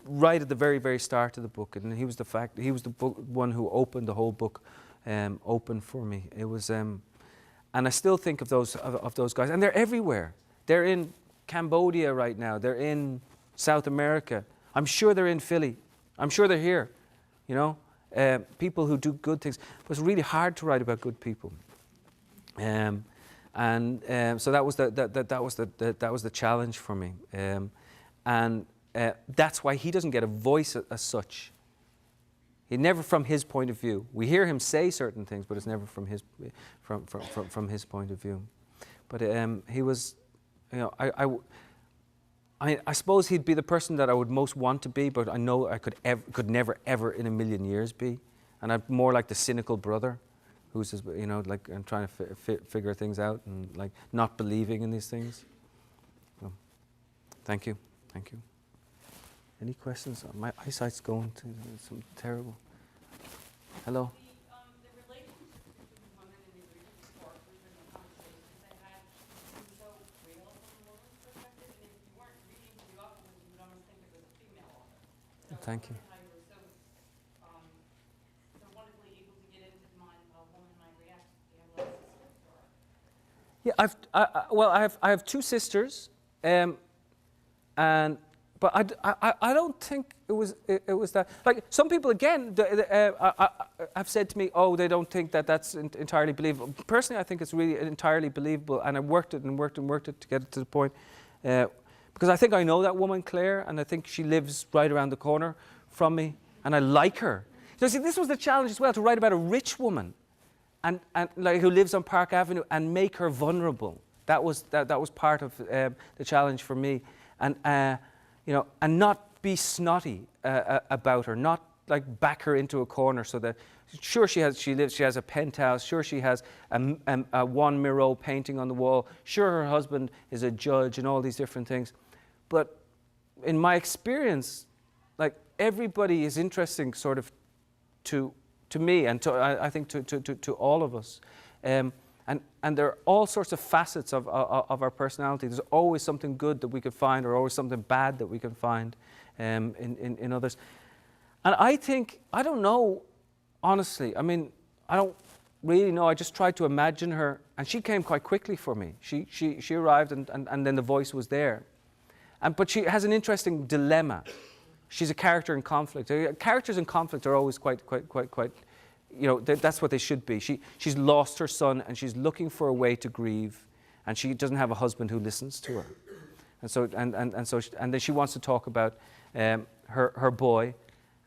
right at the very, very start of the book, and he was the one who opened the whole book open for me. It was, and I still think of those guys, and they're everywhere. They're in Cambodia right now. They're in South America. I'm sure they're in Philly. I'm sure they're here. You know, people who do good things. But it's really hard to write about good people. So that was the challenge for me. That's why he doesn't get a voice as such. He never from his point of view. We hear him say certain things, but it's never from his point of view. But he was, you know, I suppose he'd be the person that I would most want to be, but I know I could never ever in a million years be. And I'm more like the cynical brother, who's just, you know, like, and trying to figure things out and like not believing in these things. So, thank you. Any questions? My eyesight's going to some terrible. Hello. The relationship between women in the religious courses and the conversations they had seemed so real from a woman's perspective, and if you weren't reading the author, you would almost think it was a female author. So Thank you. how you were so wonderfully able to get into the mind of how a woman might react. Do you have a lot of sisters, or? Yeah, I have two sisters, but I don't think it was that. Like some people again have said to me, oh, they don't think that's entirely believable. Personally, I think it's really entirely believable, and I worked it to get it to the point. Because I think I know that woman, Claire, and I think she lives right around the corner from me, and I like her. So see, this was the challenge as well, to write about a rich woman, and like who lives on Park Avenue, and make her vulnerable. That was part of the challenge for me, and you know, and not be snotty about her, not like back her into a corner so that, sure she has a penthouse, sure she has a Juan Miro painting on the wall, sure her husband is a judge and all these different things, but in my experience, like everybody is interesting sort of to me and I think to all of us. And there are all sorts of facets of our personality. There's always something good that we could find, or always something bad that we can find in others. And I think, I don't know, honestly, I mean, I don't really know. I just tried to imagine her, and she came quite quickly for me. She arrived, and then the voice was there. But she has an interesting dilemma. She's a character in conflict. Characters in conflict are always quite you know, that's what they should be. She's lost her son, and she's looking for a way to grieve, and she doesn't have a husband who listens to her, and then she wants to talk about her boy,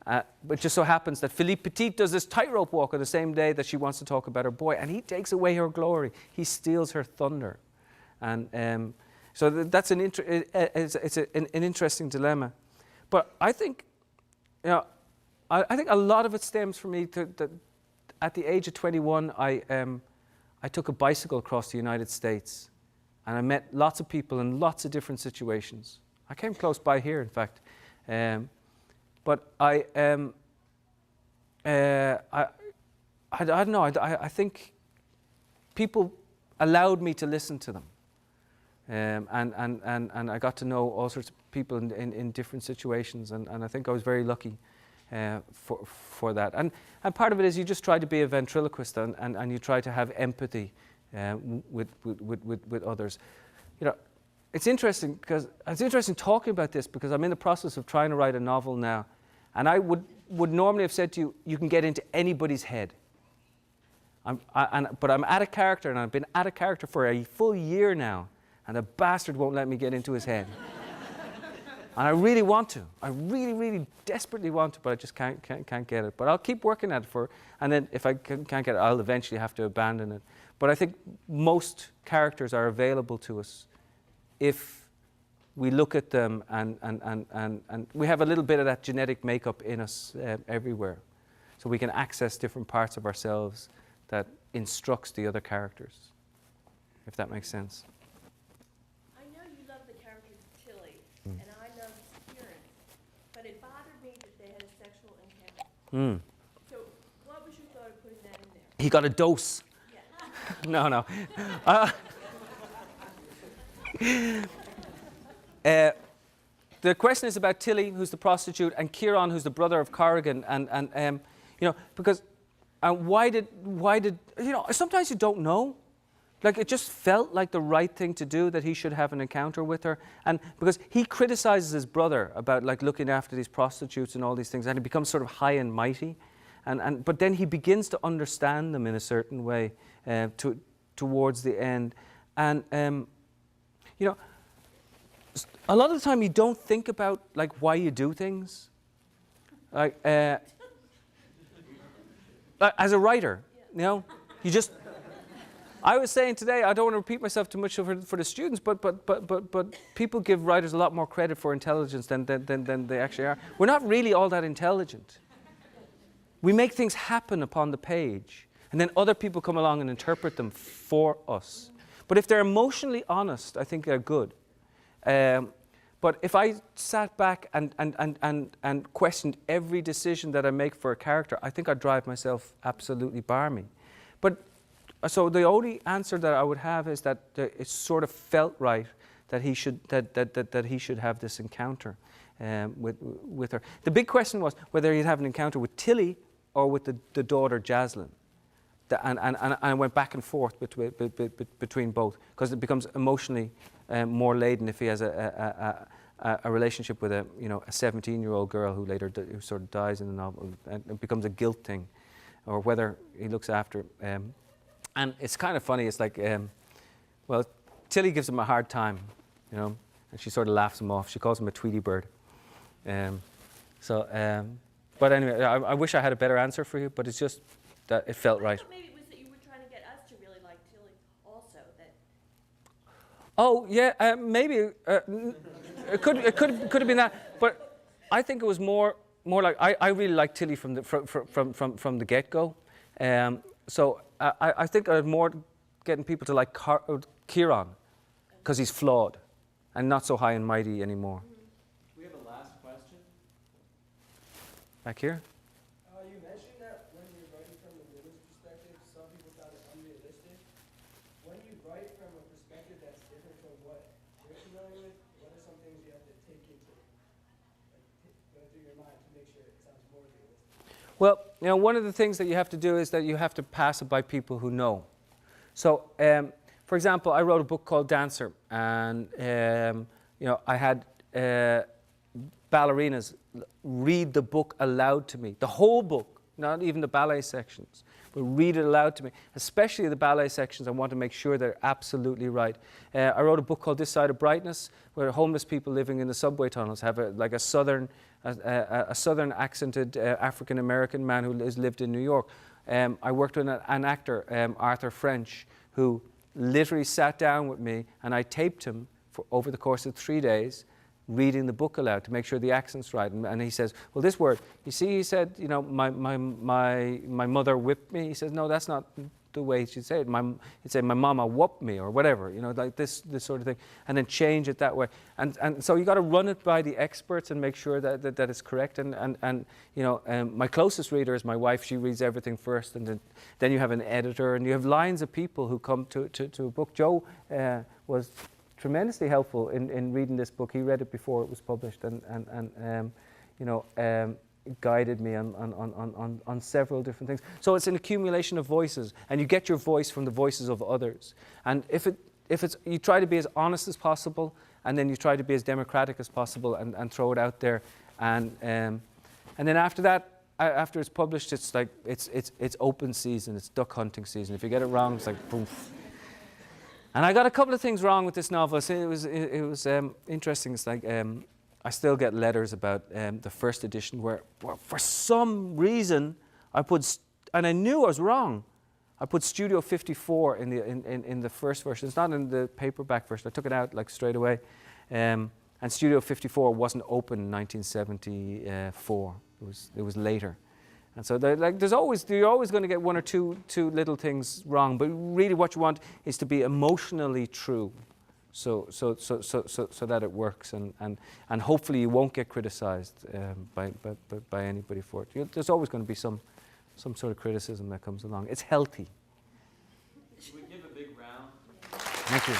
but it just so happens that Philippe Petit does this tightrope walk on the same day that she wants to talk about her boy, and he takes away her glory. He steals her thunder, and so that's an interesting dilemma. But I think, you know, I think a lot of it stems for me that at the age of 21, I took a bicycle across the United States, and I met lots of people in lots of different situations. I came close by here, in fact, but I don't know. I think people allowed me to listen to them, and I got to know all sorts of people in different situations, and I think I was very lucky. For that, and part of it is you just try to be a ventriloquist, and you try to have empathy with others. You know, it's interesting talking about this, because I'm in the process of trying to write a novel now, and I would normally have said to you, you can get into anybody's head. But I'm at a character, and I've been at a character for a full year now, and the bastard won't let me get into his head. And I really want to. I really, really desperately want to, but I just can't get it. But I'll keep working at it and then if I can't get it, I'll eventually have to abandon it. But I think most characters are available to us if we look at them, and we have a little bit of that genetic makeup in us everywhere. So we can access different parts of ourselves that instructs the other characters, if that makes sense. Mm. So what was your thought of putting that in there? He got a dose. Yeah. No. The question is about Tilly, who's the prostitute, and Kieran, who's the brother of Corrigan, and because why did sometimes you don't know. Like, it just felt like the right thing to do, that he should have an encounter with her. And because he criticizes his brother about, like, looking after these prostitutes and all these things, and he becomes sort of high and mighty. But then he begins to understand them in a certain way towards the end. And, a lot of the time you don't think about, like, why you do things. Like, as a writer, you just... I was saying today, I don't want to repeat myself too much for the students, but people give writers a lot more credit for intelligence than they actually are. We're not really all that intelligent. We make things happen upon the page, and then other people come along and interpret them for us. But if they're emotionally honest, I think they're good. But if I sat back and questioned every decision that I make for a character, I think I'd drive myself absolutely barmy. So the only answer that I would have is that it sort of felt right that he should that he should have this encounter with her. The big question was whether he'd have an encounter with Tilly or with the daughter Jaslyn. And I went back and forth between both, because it becomes emotionally more laden if he has a relationship with a 17-year-old girl who later who sort of dies in the novel, and it becomes a guilt thing, or whether he looks after. And it's kind of funny. It's like, Tilly gives him a hard time, and she sort of laughs him off. She calls him a Tweety bird. But anyway, I wish I had a better answer for you, but it's just that it felt right. Maybe it was that you were trying to get us to really like Tilly also. That. Oh yeah, maybe it could have been that, but I think it was more like I really liked Tilly from the get-go. So I think I was more getting people to like Kieran, because he's flawed and not so high and mighty anymore. We have a last question. Back here? You mentioned that when you're writing from a woman's perspective, some people found it unrealistic. When you write from a perspective that's different from what you're familiar with, what are some things you have to take into, go through your mind to make sure it sounds more realistic? Well, one of the things that you have to do is that you have to pass it by people who know. So, for example, I wrote a book called Dancer, and I had ballerinas read the book aloud to me, the whole book, not even the ballet sections, but read it aloud to me. Especially the ballet sections, I want to make sure they're absolutely right. I wrote a book called This Side of Brightness, where homeless people living in the subway tunnels have a southern accented African American man who has lived in New York. I worked with an actor, Arthur French, who literally sat down with me, and I taped him for over the course of 3 days, reading the book aloud to make sure the accent's right. And he says, well, this word, you see, he said, my mother whipped me. He says, no, that's not the way she'd say it. He'd say, my mama whooped me, or whatever, like this sort of thing, and then change it that way. And so you got to run it by the experts and make sure that it's correct. And my closest reader is my wife. She reads everything first, and then you have an editor, and you have lines of people who come to a book. Joe was tremendously helpful in reading this book. He read it before it was published, and guided me on several different things. So it's an accumulation of voices, and you get your voice from the voices of others. And if it's you try to be as honest as possible, and then you try to be as democratic as possible, and throw it out there, and then after that, after it's published, it's like it's open season, it's duck hunting season. If you get it wrong, it's like boom. And I got a couple of things wrong with this novel. So it was interesting. It's like I still get letters about the first edition where for some reason I put, and I knew I was wrong, I put Studio 54 in the first version. It's not in the paperback version. I took it out like straight away. And Studio 54 wasn't open in 1974. It was later. And so you're always going to get one or two little things wrong, but really what you want is to be emotionally true so that it works, and hopefully you won't get criticized by anybody for it. There's always going to be some sort of criticism that comes along. It's healthy. Should we give a big round? Thank you.